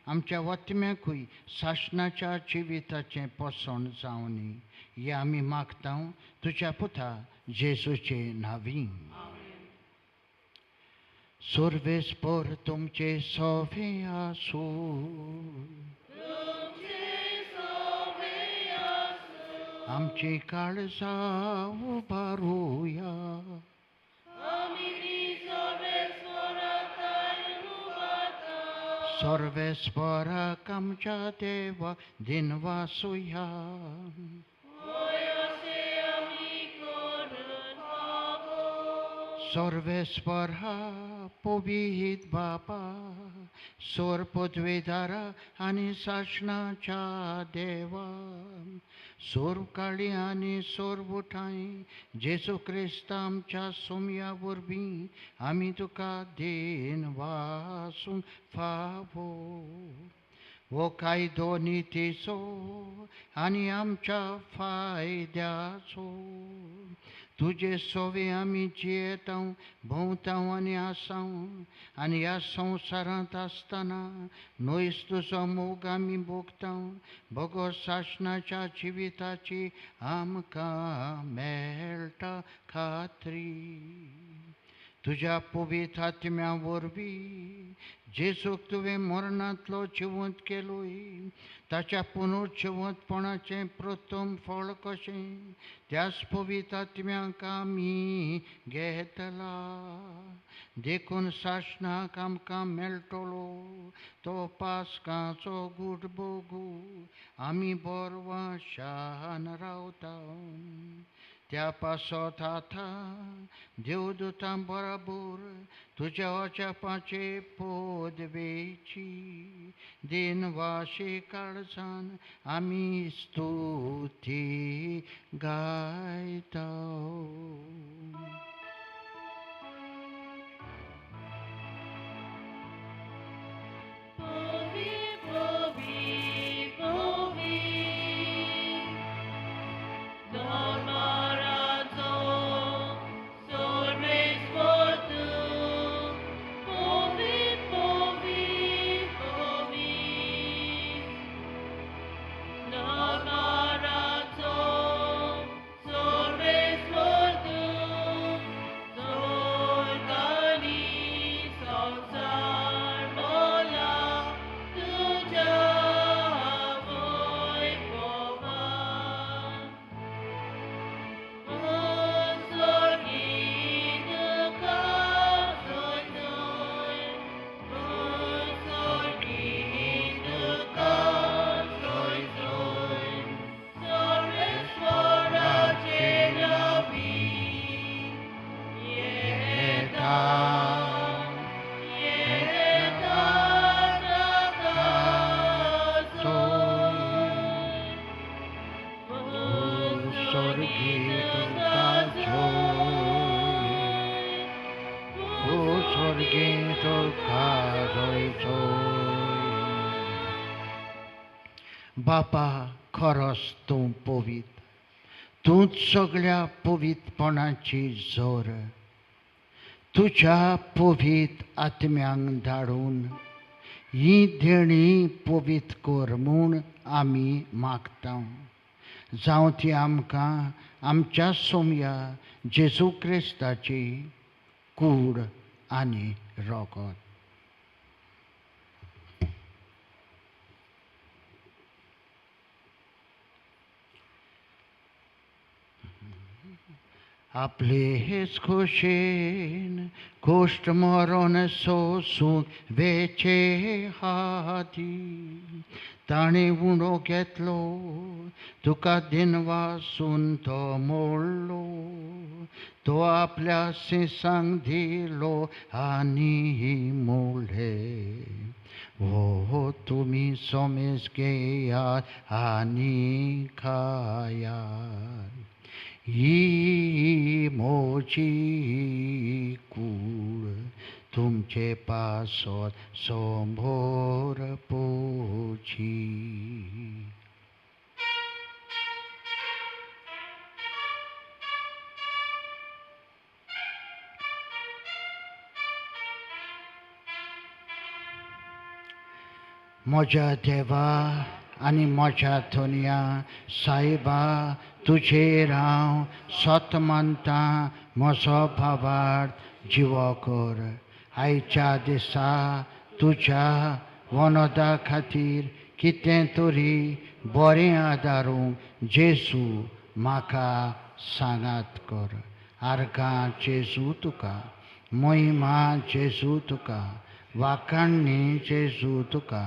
आमच्या वतम्याकूय सासणाच्या जिविताचें पोसण जावनी. हें आमी मागता तुज्या पुता जेजूचे नांवी. सर्वेस्पर तुमचे सोवे आसूं. आमची काळजां उबारुया. सर्वेस्पराक आमच्या देवा दिनवासुया. सर्वेस्परा पवित बापा, सोर पदवीदारा आनी सासणाच्या देवा, सोर काळी आनी सोर बुटाय जेजू क्रिस्त आमच्या सोमया वरवीं आमी तुका देन वासूंक फावो. वो कायदो नितीचो आनी आमच्या फायद्याचो तुजे सोवे आमी जियेतां भोंवतां आनी आसां. आनी ह्या संवसारांत आसतना नोयस तुजो मोग आमी भोगतां. भोगो सासणाच्या जिविताची आमकां मेळटा खात्री. तुज्या पवित्र आत्म्या वरवीं जेजूक तुवें मरणांतलो जिवंत केलोय, ताच्या पुनर्जिवंतपणाचें प्रथम फळ कशें त्याच पवित्र आत्म्याक आमी घेतला. देखून सासणाक आमकां मेळटलो तो पास्काचो गूट भोगू आमी बोरवाशान रावता. त्या पासत आतां देवदूतां बराबर तुज्या अजापाचे पदवेची दिनवाशी काळजान आमी स्तुती गायता. बापा, खरोच तूं पवित्र. तूंच सगळ्या पवित्रपणाची जोर. तुज्या पवित्र आत्म्यांक धाडून ही देणी पवित्र कर म्हूण आमी मागता. जावं ती आमकां आमच्या सोमया जेजू क्रिस्ताची कूड आनी रगत. आपले हेच खोशेन गोष्ट मरण सोसून वेचे हाती ताणे उणो घेतलो तुका दिन वासून तो मोडलो तो आपल्या सिसांक दिलो आनी मोडले हो तुम्ही सोमेस घेयात आनी खायात ही मोची कूड तुमचे पासोत सोंभोर पोची म्हज्या देवा आनी म्हज्या थोनिया सायबा तुजेर हांव सत मानता म्हजो भावार्थ जिवो कर आयच्या दिसा तुज्या वनदा खातीर कितें तरी बरें आदारूंक जेजू म्हाका सांगात कर आर्गां जेजू तुका महिमा जेजू तुका वाखाणणी जेजू तुका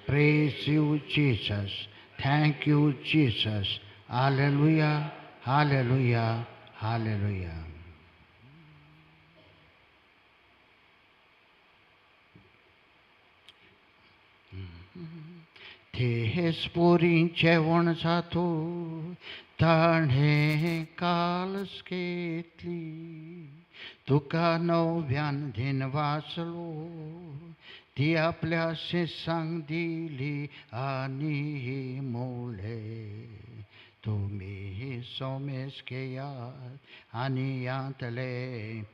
Praise you, Jesus. Thank you, Jesus. Hallelujah, hallelujah, hallelujah. तेच पोरी जेवण जातो ताणे कालस घेतली तुका नव्यान दिन वाचलो ती आपल्या शिसांक दिली आनी मोडले तुम्ही सोमेस घेयात आनी यांतले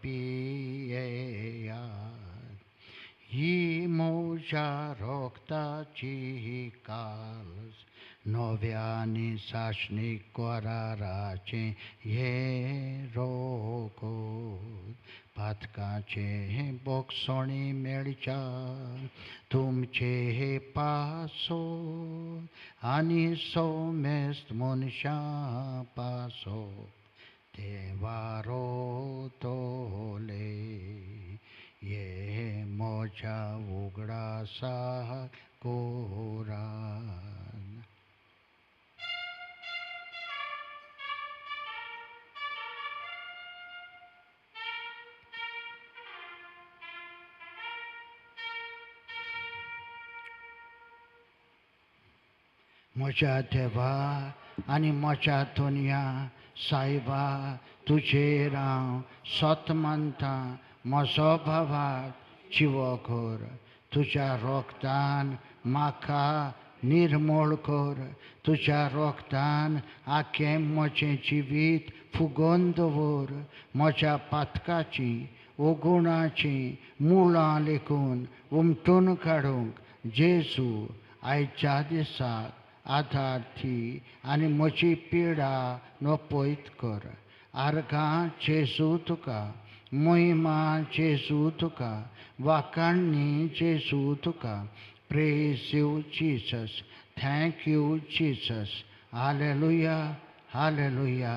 पियेयात ही म्हज्या रोगताची कालस नव्यानी साशणीक कराराचे हे रोगोत पातकाचे बोगसोणी मेळच्या तुमचे हे पासो आनी सोमेस्त मनशां पासो ते वारो तोले ये म्हज्या उगडासा कोरान म्हज्या देवा आनी म्हज्या थोनिया सायबा तुजेर हांव सत मानता म्हजो भावार्थ जिवो कर तुज्या रोगतान म्हाका निर्मळ कर तुज्या रोगतान आख्खें म्हजें जिवीत फुगोवन दवर म्हज्या पातकाची ओगुणाची मुळां लेखून उमटून काडूंक जेजू आयच्या दिसाक आदार्थी आनी म्हजी पिडा नपयत कर आर्गां जेजू तुका महिमा जेजू तुका वाखाणणी जेजू तुका praise you Jesus thank you Jesus hallelujah hallelujah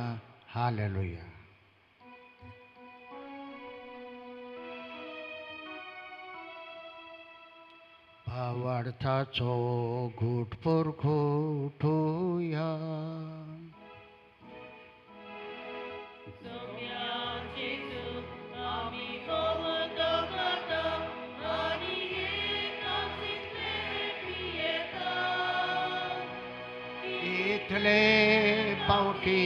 hallelujah भावार्थाचो घुटपूर घुटूया इतले पावटी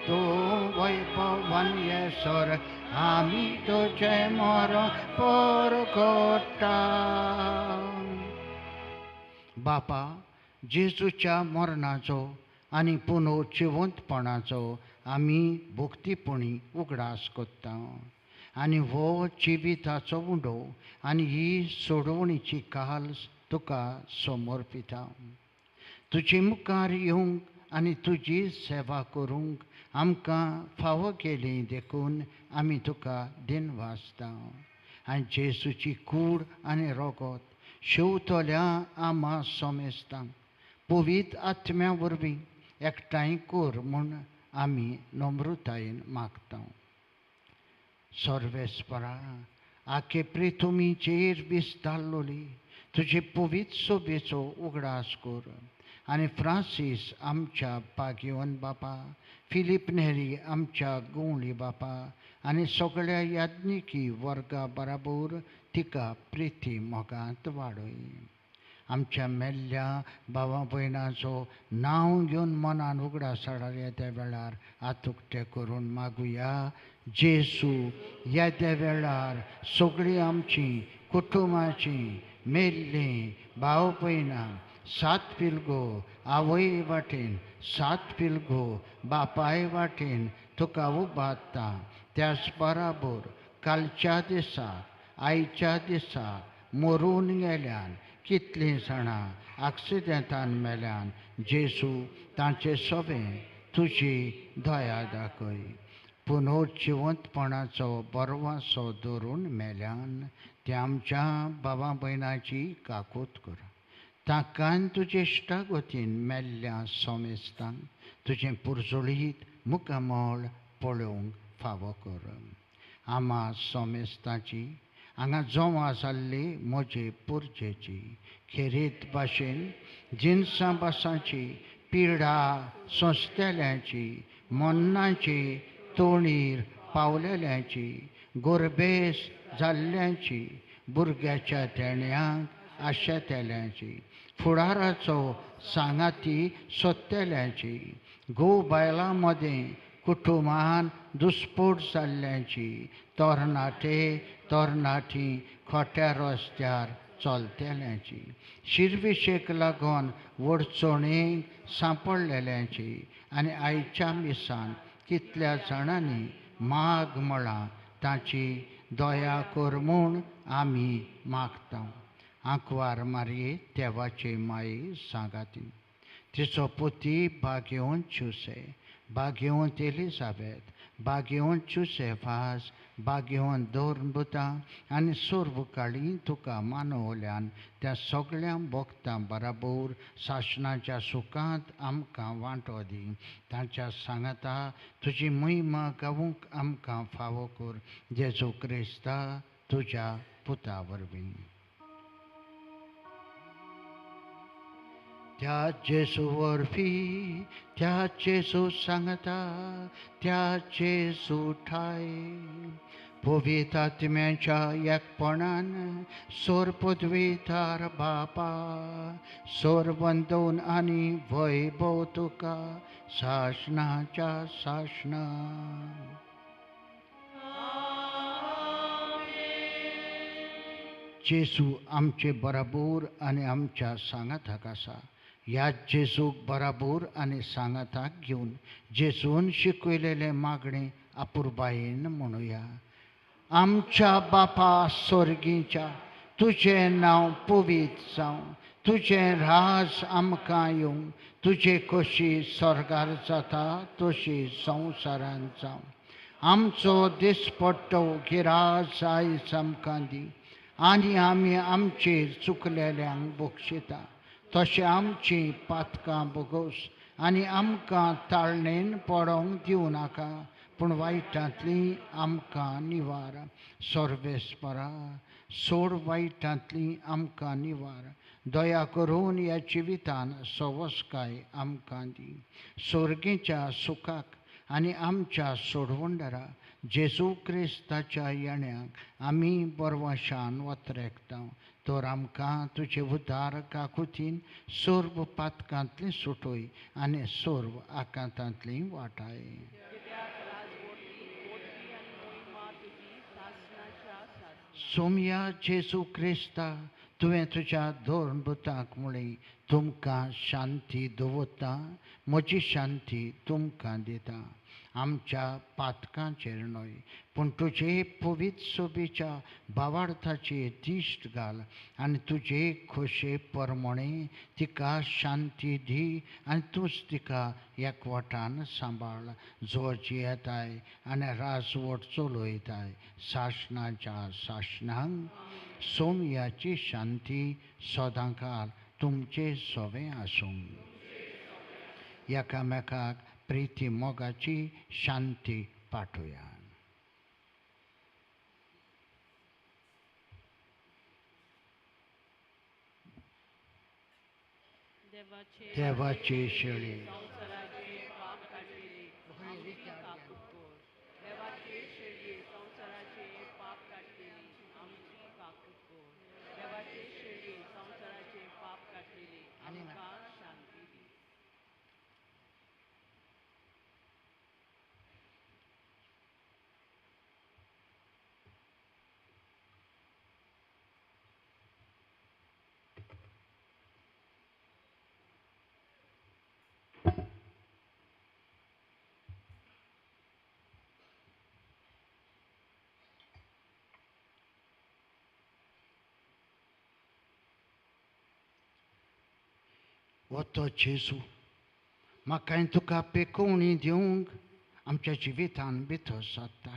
तूं वैभवान येसोर आमी तुजे मरण परगट्टा बापा जेजूच्या मरणाचो आनी पुनर्जिवंतपणाचो आमी भोक्तीपणी उगडास कोत्ता आनी हो जिविताचो उंडो आनी ही सोडवणीची काल तुका समर्पिता तुजे मुखार येवंक आनी तुजी सेवा करूंक आमकां फावो केली देखून आमी तुका दिन वाजता आनी जेजूची कूड आनी रोगत शेवतोल्या आमा सोमेस्तांक पवित्र आत्म्या वरवीं एकठांय कर म्हूण आमी नम्रतायेन मागता सर्वेस्परा आखे पृथ्वीचेर विस्तारलोली तुझे पवित्र सोबेचो उगडास कर आनी फ्रांसीस आमच्या पागिवन बापा, फिलीप नेरी आमच्या गुवळी बापा आनी सगळ्या याज्ञिकी वर्गा बराबर तिका प्रिती मोगांत वाडय. आमच्या मेल्ल्या भावा भयणाचो नांव घेवन मनान उगडास हाडा येद्या वेळार आतुकटे करून मागुया. जेसू येद्या वेळार सगळीं आमचीं कुटुंबाचीं मेल्लीं भाव भयणां, 7 पिलगो आवय वाटेन, 7 पिलगो बापाय वाटेन तुका उबारता. त्याच बराबर कालच्या दिसा आयच्या दिसा मरून गेल्यान कितलीं जाणां आक्सिडेंटान मेल्यान जेसू तांचे सवें तुजी दया दाखय. पुनर्जिवंतपणाचो बरवासो धरून मेल्यान ते आमच्या भावा भयणाची काकूट कर. तांकां तुजे इश्टागतीन मेल्ल्या सोमेस्तांक तुजें पुरजोळीत मुखामळ पळोवंक फावो कर. आमा सोमेस्ताची हांगा जमा जाल्ली म्हजे पुरजेची खेरीत भाशेन जिन्सां बासांची पिडा सोंसतेल्यांची मन्नाची तोणीर पावलेल्यांची गोरबेस जाल्ल्यांची भुरग्याच्या देण्यांक आशेतेल्यांची फुडाराचो सांगाती सोदतेल्यांची घोव बायलां मदें कुटुंबान दुस्पोट जाल्ल्यांची तरणाटी खोट्या रस्त्यार चलतेल्यांची शिरविशेक लागून वडचणेक सांपडलेल्यांची आनी आयच्या मिसान कितल्या जाणांनी माग म्हळां ताची दया कर म्हूण आमी मागता. आंकवार मारये देवाचे माये सांगाती तिचो पुती भाग्यवंत जुसे, भाग्यवंत एलिझाबेथ, भाग्यवंत जुसेफास, भाग्यवंत दोर्नबुता आनी सोर्बकाळी तुका मानवल्यान त्या सगळ्या भक्तां बराबर शासनाच्या सुखांत आमकां वांटो दी. तांच्या सांगाता तुजी महिमा गावूंक आमकां फावो कर. जेजू क्रिस्ता तुज्या पुता वरवीं. त्या जेजू वरवीं त्या जेजू सांगता त्या जेजू ठाय पवित्र आत्म्याच्या एकपणान सोर पदवीदार बापा सोर बंदोवन आनी वैभव तुका शासनाच्या शासना. जेजू आमचे बराबर आनी आमच्या सांगाताक आसा. ह्या जेजूक बराबर आनी सांगाताक घेवन जेजून शिकयलेले मागणे आपुरबायेन म्हणुया. आमच्या बापा स्वर्गीच्या तुजें नांव पवित्र जावं, तुजें राज आमकां येवं, तुजे कशी स्वर्गार जाता तशी संवसारांत जावं. आमचो दिसपट्टो गिराज आयज आमकां दी आनी आमी आमचेर चुकलेल्यांक बक्षिता तशें आमचीं पातकां बगोस आनी आमकां ताळणेन पडोवंक दिवं नाका पूण वायटांतली आमकां निवार. सर्वेस्परा सोड वायटांतली आमकां निवार. दया करून ह्या जिवितान सवस्काय आमकां दी. सर्गेच्या सुखाक आनी आमच्या सोडवंडरा जेजू क्रिस्ताच्या येण्याक आमी बरवशान वत्रेकता. तर आमकां तुजे उदार काकुतीन सोर्ब पातकांतली सुटोय आनी सोर्ब आकांतांतली वाटाय. सोमया जेजू क्रिस्ता तुवें तुज्या दोर्नबुतांक म्हळें तुमकां शांती दवरता, म्हजी शांती तुमकां दिता. आमच्या पातकांचेर न्हय पूण तुजे पवित्र सोबेच्या भावार्थाचेर दिश्ट घाल आनी तुजे खोशे परमणे तिका शांती दी आनी तूंच तिका एकवटान सांबाळ. जो जियेताय आनी राजवट चलयताय शासनाच्या शासनांक सोमयाची शांती सदांकाल तुमचे सवें आसूं. एकामेकाक प्रिती मोगाची शांती पाठोया. देवाचे शेळी संसाराचे पाप काढलेले आमची काकूट कोर. देवाचे शेळये संसाराचे पाप काढलेले आमची काकूट कोर. देवाचे शेळये संसाराचे पाप काढलेले आमकां शांती दी. वतो जेजू म्हाका तुका पेकोवणी दिवंक आमच्या जिवितान भितर सत्ता.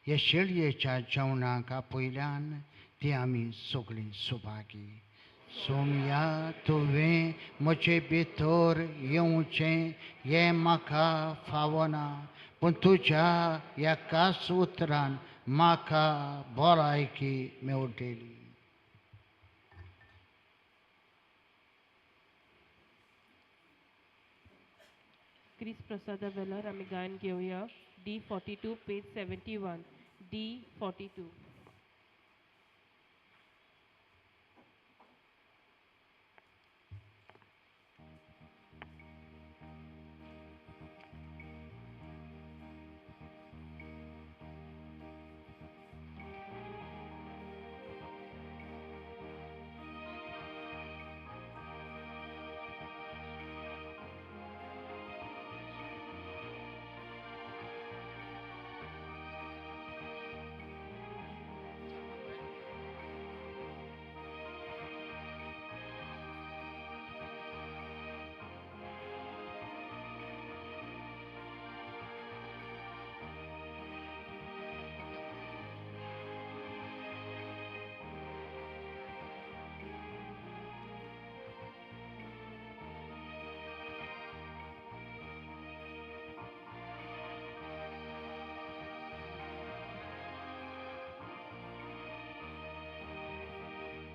हे शेळयेच्या जेवणाक पयल्यान ती आमी सगळीं सुभागी. सोमया तुवें म्हजे भितर येवचें हें म्हाका फावना, पूण तुज्या एकाच उतरान म्हाका भलायकी मेवटेली. क्रिस प्रसादा वेलर आमी गायन घेवया. D42 page 71. D42.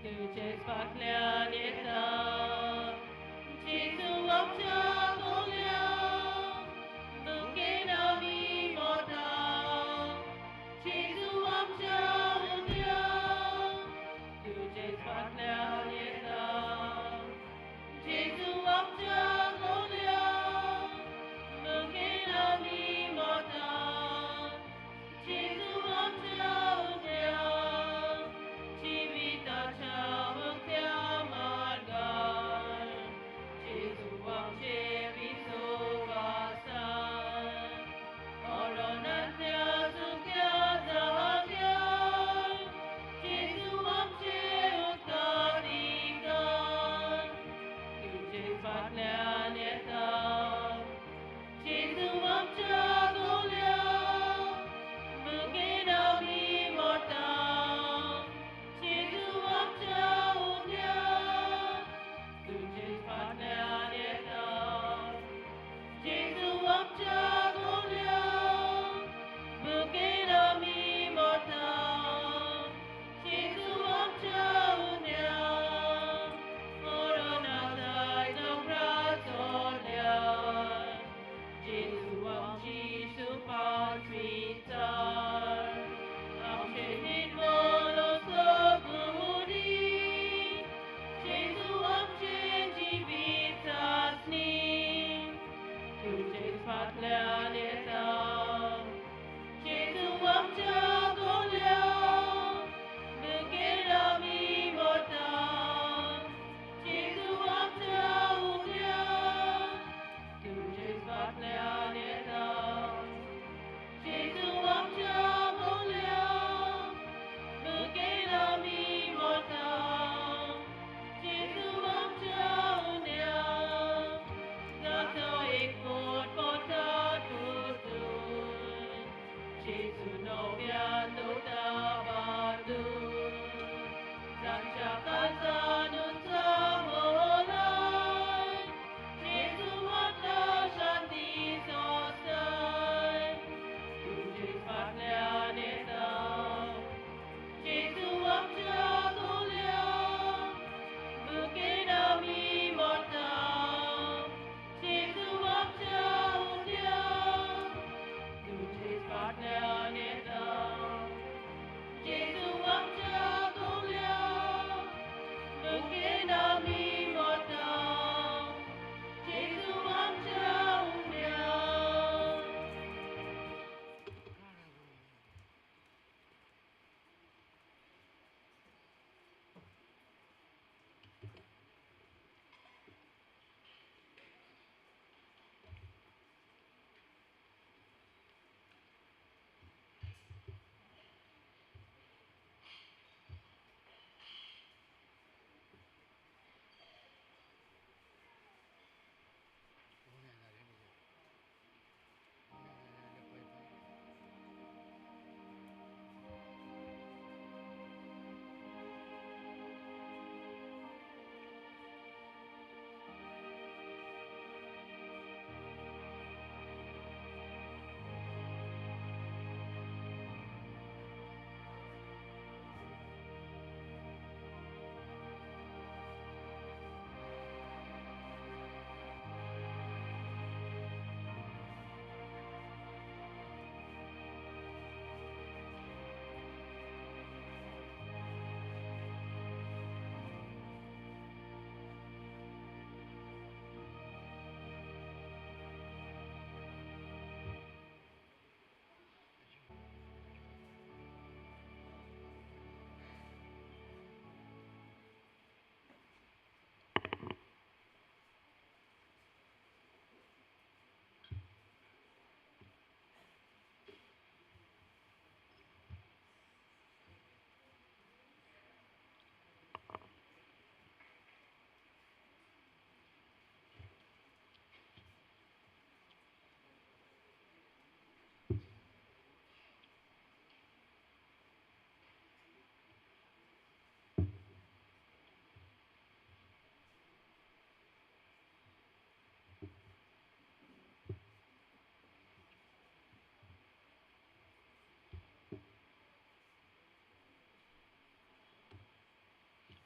तुझेच फाटल्यान येता जेजू आमच्या गोल्या दुखेन आमी मोता जेजू आमच्या उदया तुझेच फाटल्यान येता जेजू आमच्या गोल्या दुखेन आमी मोता जेजू आमच्या उदया जिविताच्या मुक्त्या मार्गार जेजू आमचे विसोवासान मरणांतल्या सुख्या जाग्यार जेजू आमचे उत्तराधिकार तुझे फाटल्यान येता जेजू आमच्या गोल्या मुखेन आमी मोता जेजू आमच्या उदया तुझे फाटल्यान येता जेजू आमच्या गोल्या मुखेन आमी मोता जेजू आमच्या उदया मरणांतल्या दोंगराचोल्यार जेजू आमची सुपात विचार आमचे निर्मल सगुरी जेजू आमचे जिवीत चांचणी तुझे फाटल्यान येता जेजू आमच्या गोल्या मुखेन आमी मोता जेजू आमच्या उदया तुझे फाटल्यान येता जेजू आमच्या गोल्या मुखेन आमी मोता जेजू आमच्या उदया जातो एक मोठ मोठा तुटून जेजू नव्यान दोता बांदून रातच्या काळजान उत्सव मोलाय जेजू आमच्या शांती सोंसाय तुझे फाटल्यान येता जेजू आमच्या गोल्या मुखेन आमी मोता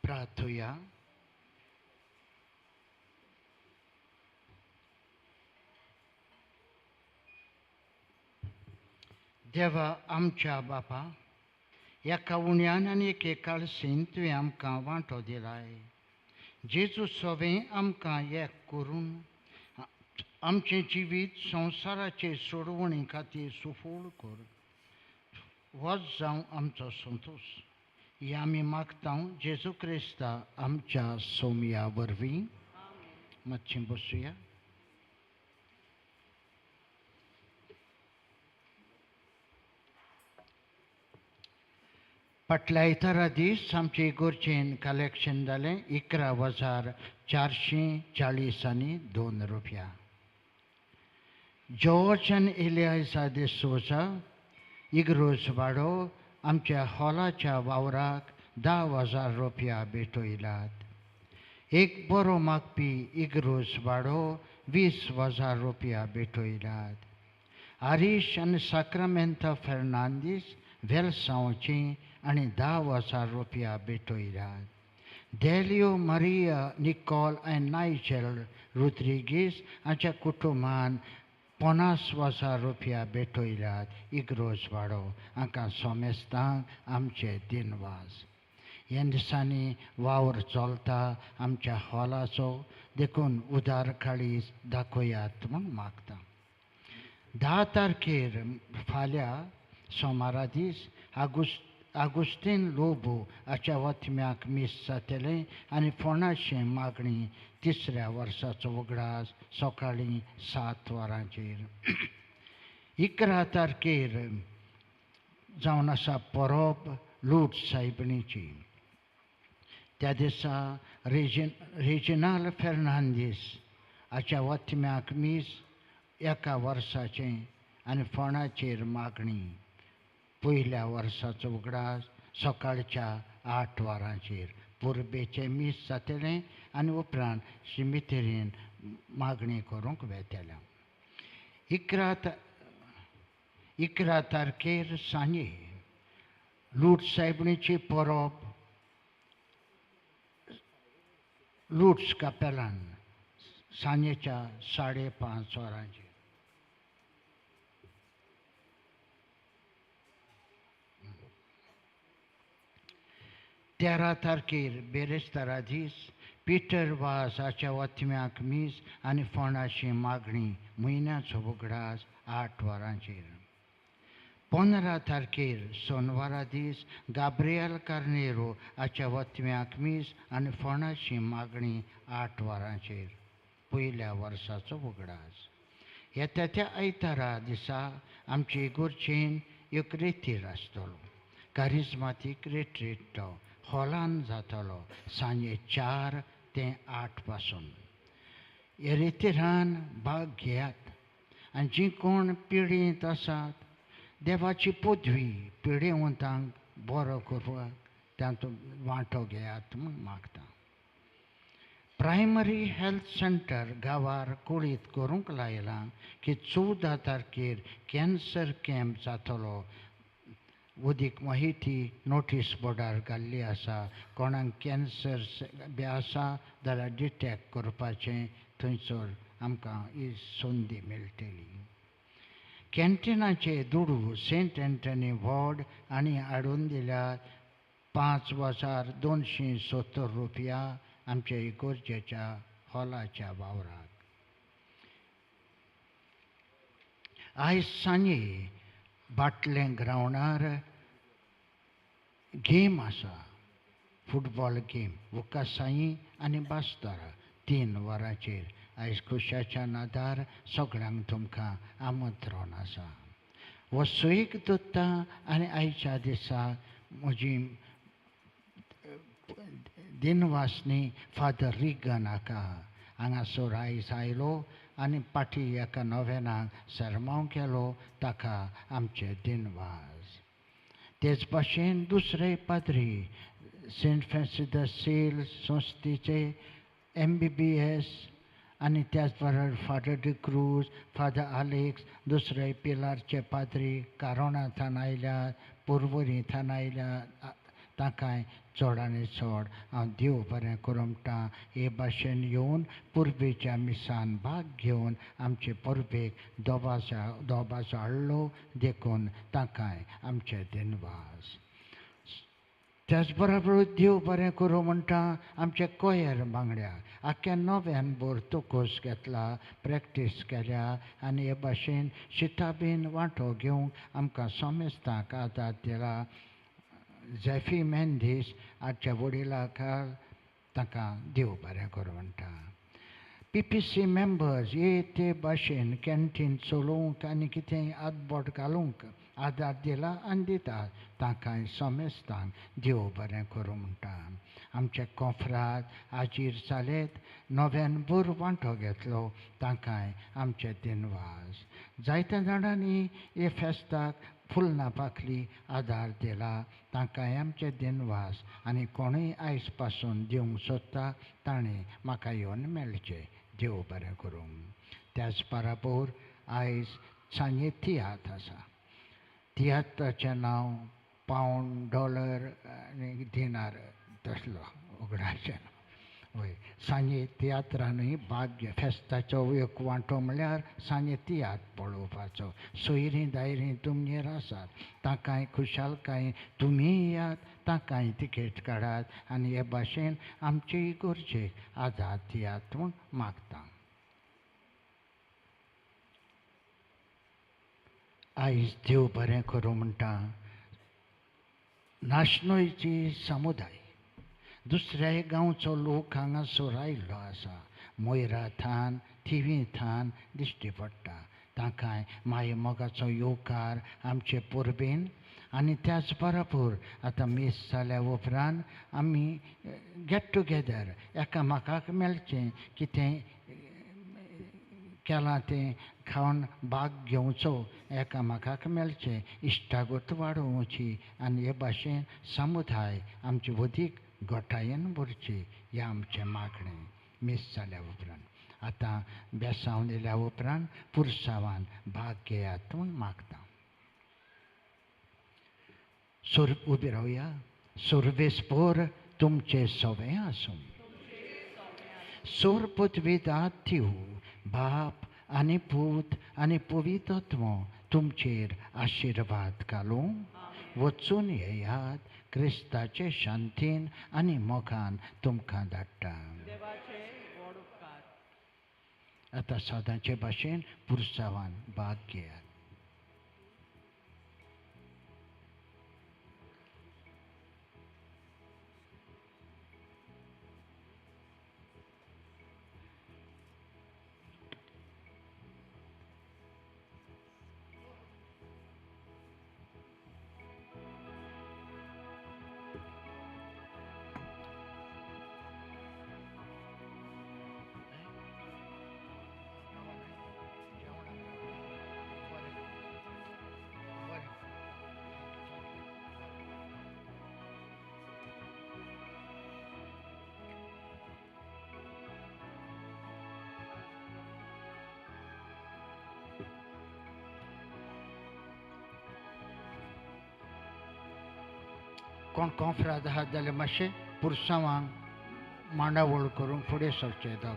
प्रार्थुया. देवा आमच्या बापा, एका उण्यान आनी एकेकाळसीन तुवें आमकां वांटो दिलाय. जेजू सोबें आमकां एक करून आमचें जिवीत संवसाराचे सोडवणी खातीर सुफोळ कर. होच जावं आमचो संतोश. ही आमी मागता जेजू क्रिस्ता आमच्या सोमया वरवीं. मातशें बसूया. फाटल्या इतरा दीस आमचे इगोर्चेन कलेक्शन जालें 11,440 रुपया. जॉर्ज आनी एलियासा de सोजा इग्रोज वाडो आमच्या हॉलाच्या वावराक 10,000 रुपया भेटयलात. एक बरो मागपी इग्रोज वाडो 20,000 रुपया भेटयलात. आरिश आनी साक्रामेंता फेर्नांदीस वेलसांवची आनी 10,000 रुपया भेटयलात. डेलियो मारिया निकोल आनी नायजेल रोड्रिगीस हांच्या कुटुंबान 50,000 रुपया भेटयलात. इग्रोज वाडो हांकां सोमेस्तांक आमचे दिनवास. ह्या दिसांनी वावर चलता आमच्या हॉलाचो देखून उदार काळीज दाखयात म्हूण मागता. 10 तारखेर फाल्यां सोमारा दीस आगुस्तीन लोबो हाच्या वतम्याक मीस जातलें आनी फोंडाचें मागणी 3ऱ्या वर्साचो उगडास सकाळीं 7 वरांचेर. 11 तारखेर जावन आसा परब लूट सायबणीची. त्या दिसा रेजिनाल फेर्नांदीस हाच्या वतम्याक मीस 1 वर्साचें आनी फोंडाचेर मागणी. पयल्या वर्साचो उगडास सकाळच्या 8 वरांचेर. पुर्बेचें मीस जातलें आनी उपरांत शिमितेरीन मागणी करूंक वेतल्या. 11 तारखेर सांजे लूट सायबणीची परब लूट्स कापेलान सांजेच्या 5:30 वरांचेर. 13 तारखेर बेरेस्तारा दीस पिटर वास हाच्या वतम्याक मीस आनी फोंडाची मागणी म्हयन्याचो उगडास 8 वरांचेर. 15 तारखेर सोनवारा दीस गाब्रियल कार्नेरो हाच्या वतम्याक मीस आनी फोंडाची मागणी 8 वरांचेर. पयल्या वर्साचो उगडास. येता त्या आयतारा दिसा आमचे इगोर्चेन एक रेतीर आसतलो. कारिझमातीक रिट्रीट तो हॉलान जातलो सांजे 4 ते 8 पासून. ह्या रितीरान भाग घेयात आनी जीं कोण पिडींत आसात देवाची पदवी पिडेवंतांक बरो करपाक तातूंत वांटो घेयात म्हूण मागता. प्रायमरी हेल्थ सेंटर गांवार कुळीत करूंक लायलां की 14 तारखेर कॅन्सर कॅम्प जातलो. उदीक माहिती नोटीस बोर्डार घाल्ली आसा. कोणाक कॅन्सर बी आसा जाल्यार डिटेक्ट करपाचें थंयसर आमकां ही संदी मेळटली. कॅन्टिनाचे दुडू सेंट एंटनी वॉर्ड आनी हाडून दिल्यात 5,270 रुपया आमच्या इगोर्जेच्या हॉलाच्या वावराक. आयज सांजे बाटलें ग्रावंडार गेम आसा. फुटबॉल गेम उकासाई आनी बास्तारा 3 वरांचेर. आयज खुशाच्या नादार सगळ्यांक तुमकां आमंत्रण आसा. वसूयक दोत्ता आनी आयच्या दिसा म्हजी दिनवासनी फादर रिगन हाका हांगासर आयज आयलो आनी पाटी एका नोवेनाक सरमांव केलो. ताका आमचे दिनवास. तेच भाशेन दुसरे पाद्री सेंट फ्रांसीस द सेल्स संस्थेचे MBBS आनी त्याच बरोबर फादर डिक्रूज फादर आलेक्स दुसरे पिलारचे पाद्री कारोणांतल्यान आयल्यात. पुर्वरींतल्यान आयल्यात. ताकाय चड आनी चड हांव देव बरें करूं म्हणटा. हे भाशेन येवन पुर्बेच्या मिसान भाग घेवन आमचे पुर्बेक दोबास हाडलो देखून ताकाय आमचे दिनवास. त्याच बरोबर देव बरें करूं म्हणटा आमचे कोयर बांगड्याक आख्या नव्यान बोर तोकोस घेतला, प्रॅक्टीस केल्या आनी हे भाशेन शिताबेन वांटो घेवंक आमकां सोमेस्तांक आदार दिला. झॅफी मेंदीस आजच्या वडिलाक ताका देव बरें करूं म्हणटा. PPC मेंबर्स हे ते भाशेन कॅन्टीन चलोवंक आनी कितेंय आदबोट घालूंक आदार दिला आनी दितात. ताकाय सोमेस्तांक देव बरें करूं म्हणटा. आमचे कोंफरात आजीर जालेत, नव्यान बोर वांटो घेतलो, ताकाय आमचे दिनवास. जायत्या जाणांनी हे फेस्ताक फुलना पाखली आदार दिला, ताकाय आमचे दिनवास. आनी कोणूय आयज पासून दिवंक सोदता ताणें म्हाका येवन मेळचें. देव बरें करूं. त्याच बराबर आयज सांजे तियात्र आसा. तियात्राचें नांव पावंड, डॉलर आनी दिनार तसलो उगडाचें. वय सांजे तियात्रानूय भाग घे. फेस्ताचो एक वांटो म्हणल्यार सांजे तियात्र पळोवपाचो. सोयरीं दायरीं तुमगेर आसात, ताकाय खुशालकाय तुमीय यात, ताकाय तिकेट काडात आनी हे भाशेन आमचे इगोर्जेक आदार दियात म्हूण मागता. आयज देव बरें करूं म्हणटा नाशनोयची समुदाय दुसऱ्या गांवचो लोक हांगासर आयिल्लो आसा. मोयरा थान थिवी थान दिश्टी पडटा. ताकाय माये मोगाचो येवकार आमचे परबेन. आनी त्याच बराबर आतां मीस जाल्या उपरांत आमी गेट टुगेदर एकामेकाक मेळचें, कितें केलां तें खावन भाग घेवचो, एकामेकाक मेळचें, इश्टागत वाडोवची आनी हे भाशेन समुदाय आमची वदीक घोटायेन भरची हें आमचें मागणें. मीस जाल्या उपरांत आतां बेसांव दिल्या उपरांत पुरसांवान भाग घेयात म्हूण मागता. उबी रावया. सोर्बेस्पोर तुमचे सोवें आसूं. सोर्पत्विदात दिव बाप आनी पूत आनी पवित्रत्व तुमचेर आशिर्वाद घालूं. वचून येयात. क्रिस्ताचे शांतीन आनी मोगान तुमकां धाडटा. देवाचे व्हड उपकार. आतां सदांचे भाशेन पुरसांवान भाग घेयात. कोण कोंफराद आहात जाल्यार मातशें पुरसांवांक मांडावळ करून फुडें सरचें.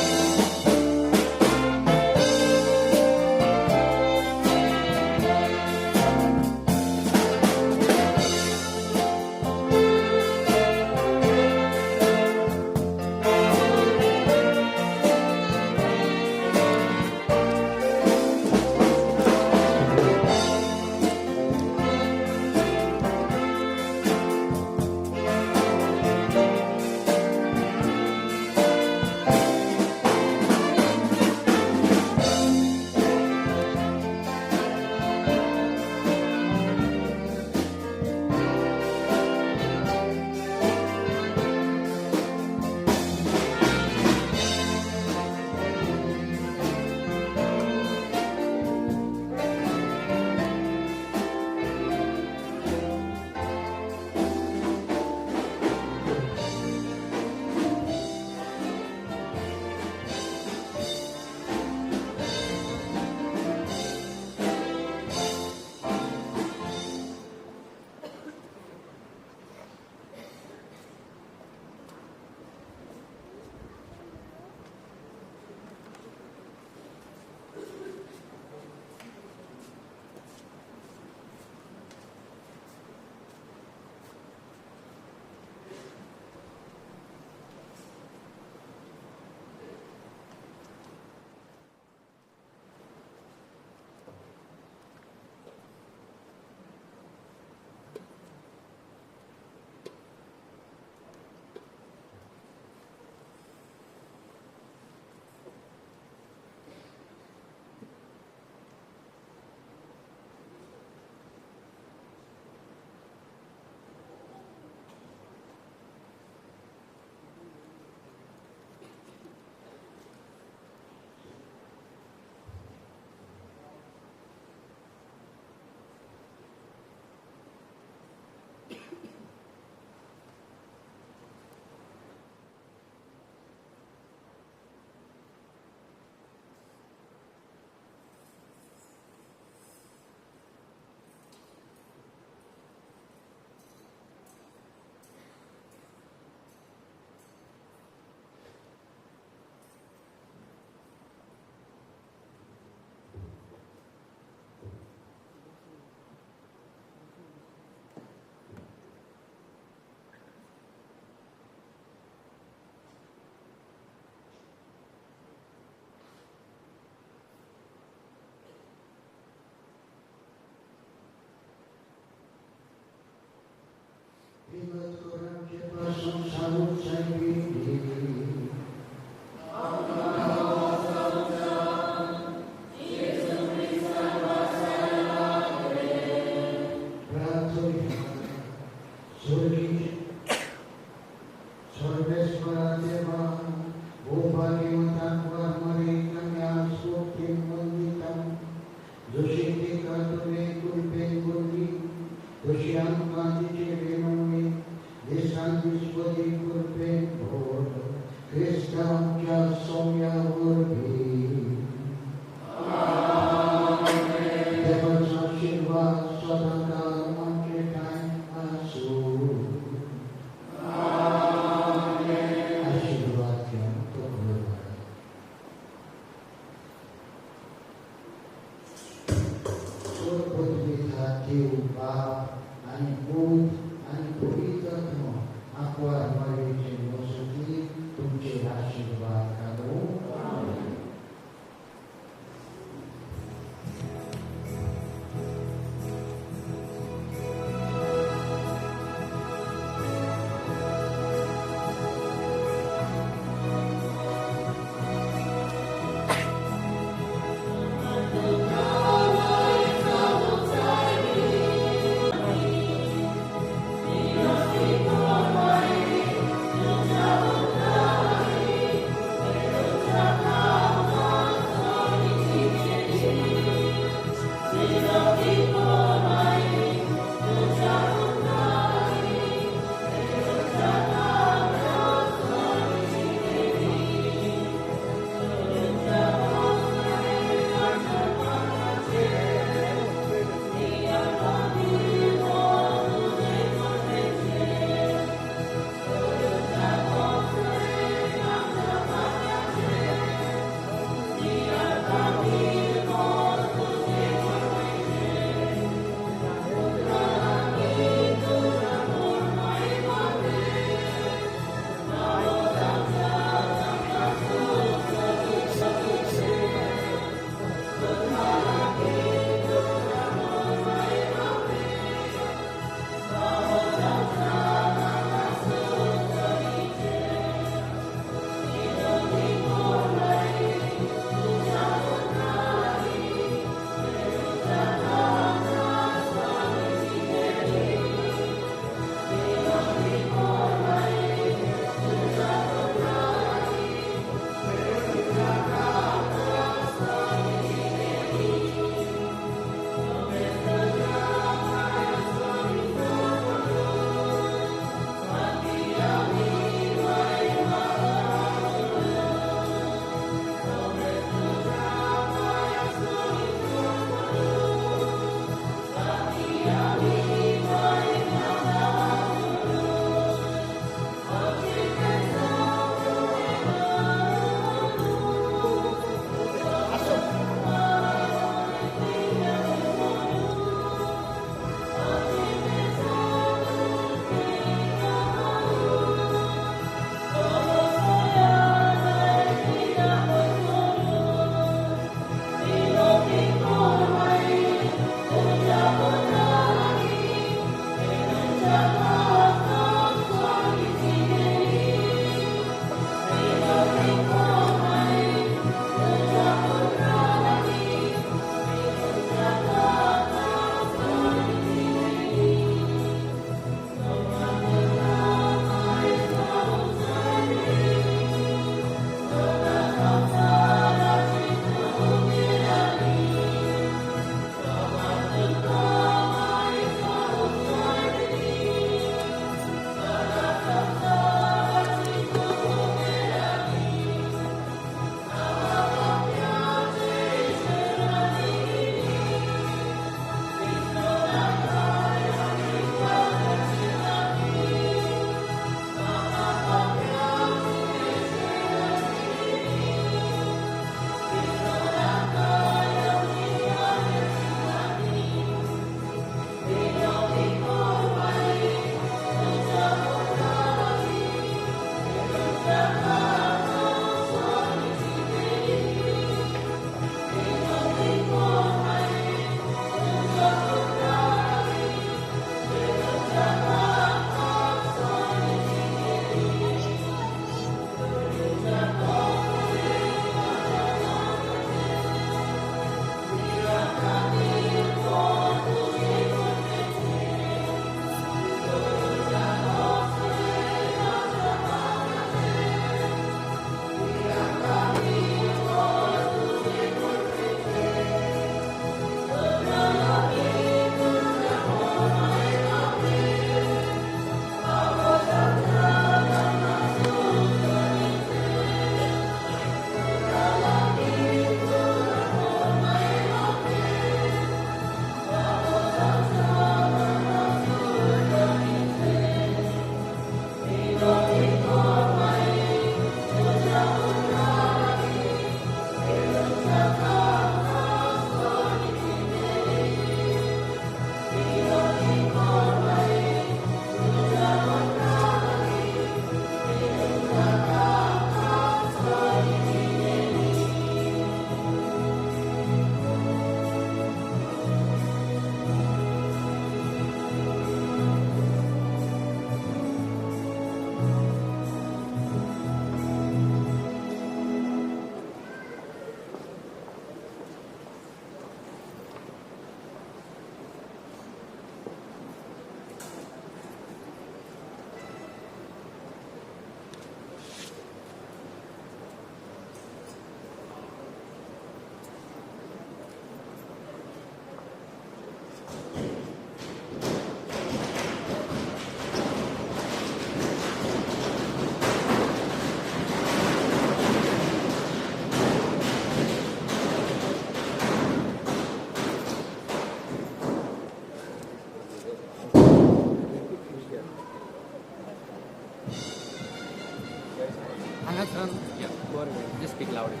speak louder.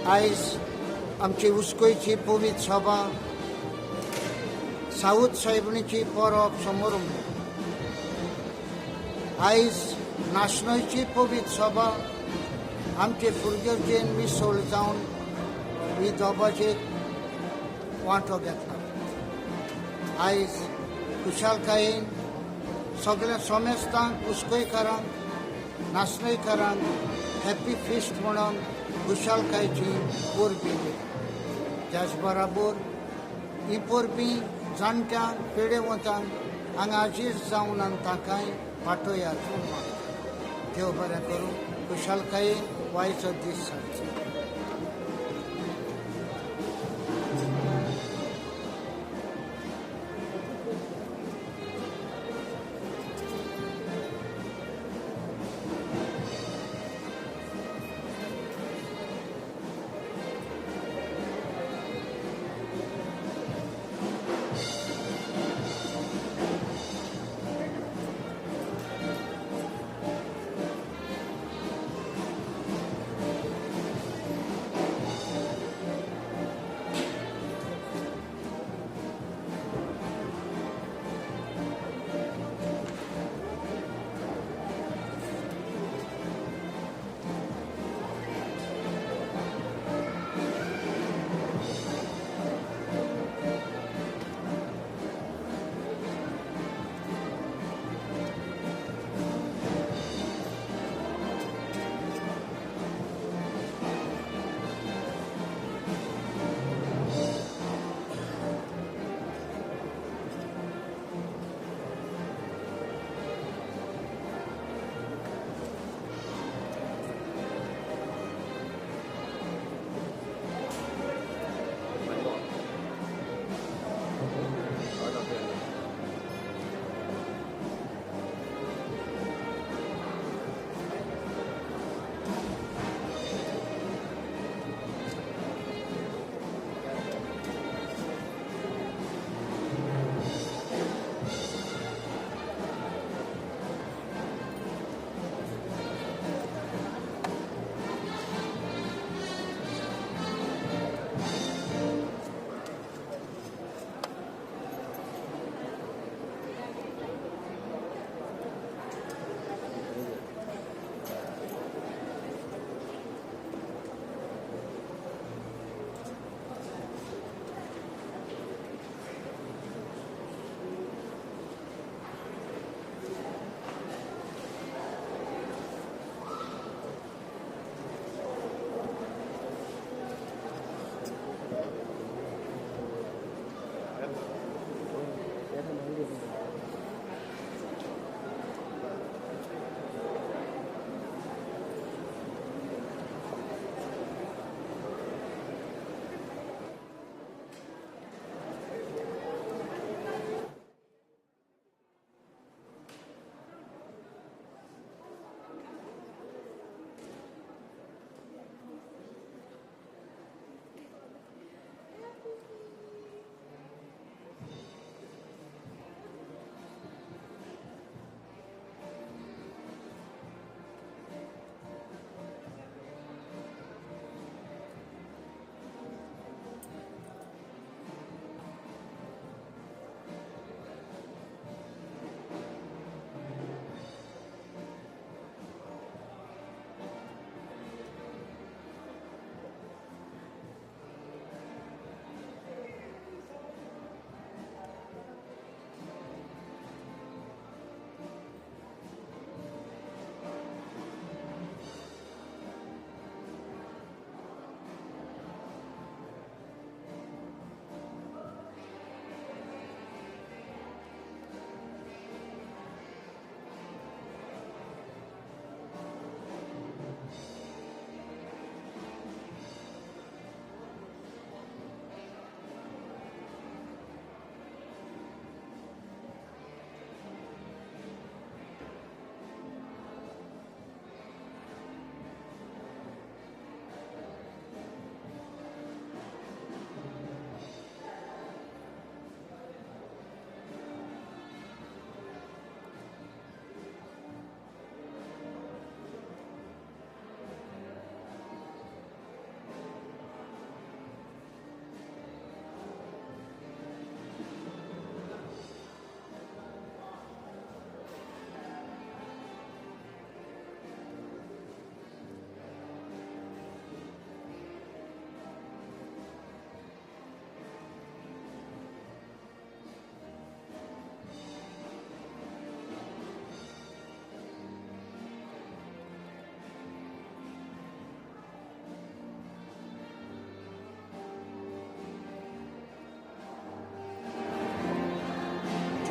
आयज आमची उस्कोयची पवित्र सभा साऊथ साहेबणीची परब समारंभ. आयज नाशनलची पवित्र सभा आमचे फुलगर्जेन मिसळ जावन ही दोबाचेर वांटो घेतला. आयज खुशालकायेन सगळ्या सोमेस्तांक उस्कोयकारांक नाशनयकारांक हॅपी फिस्ट म्हणून खुशालकायेची परबी दिली. त्याच बरोबर ही परबी जाणट्यांक पेडेवंतांक हांगा हाजीर जावन आनी तांकांय पाठोयात म्हूण मागता. देव बरें करूं. खुशालकायेन वायचो दीस सांगचो.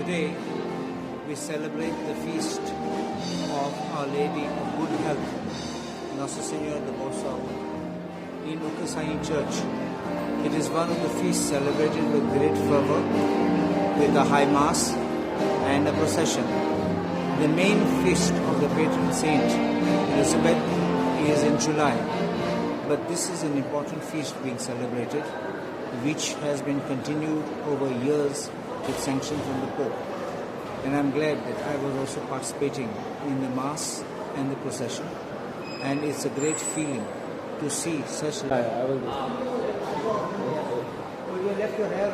Today, we celebrate the feast of Our Lady of Good Health, Nossa Senhora de Boa Saúde, in Ukasai Church. It is one of the feasts celebrated with great fervor, with a high mass and a procession. The main feast of the patron saint, Elizabeth, is in July, but this is an important feast being celebrated, which has been continued over years with sanction from the Pope. And I'm glad that I was also participating in the Mass and the procession. And it's a great feeling to see such... You left your hair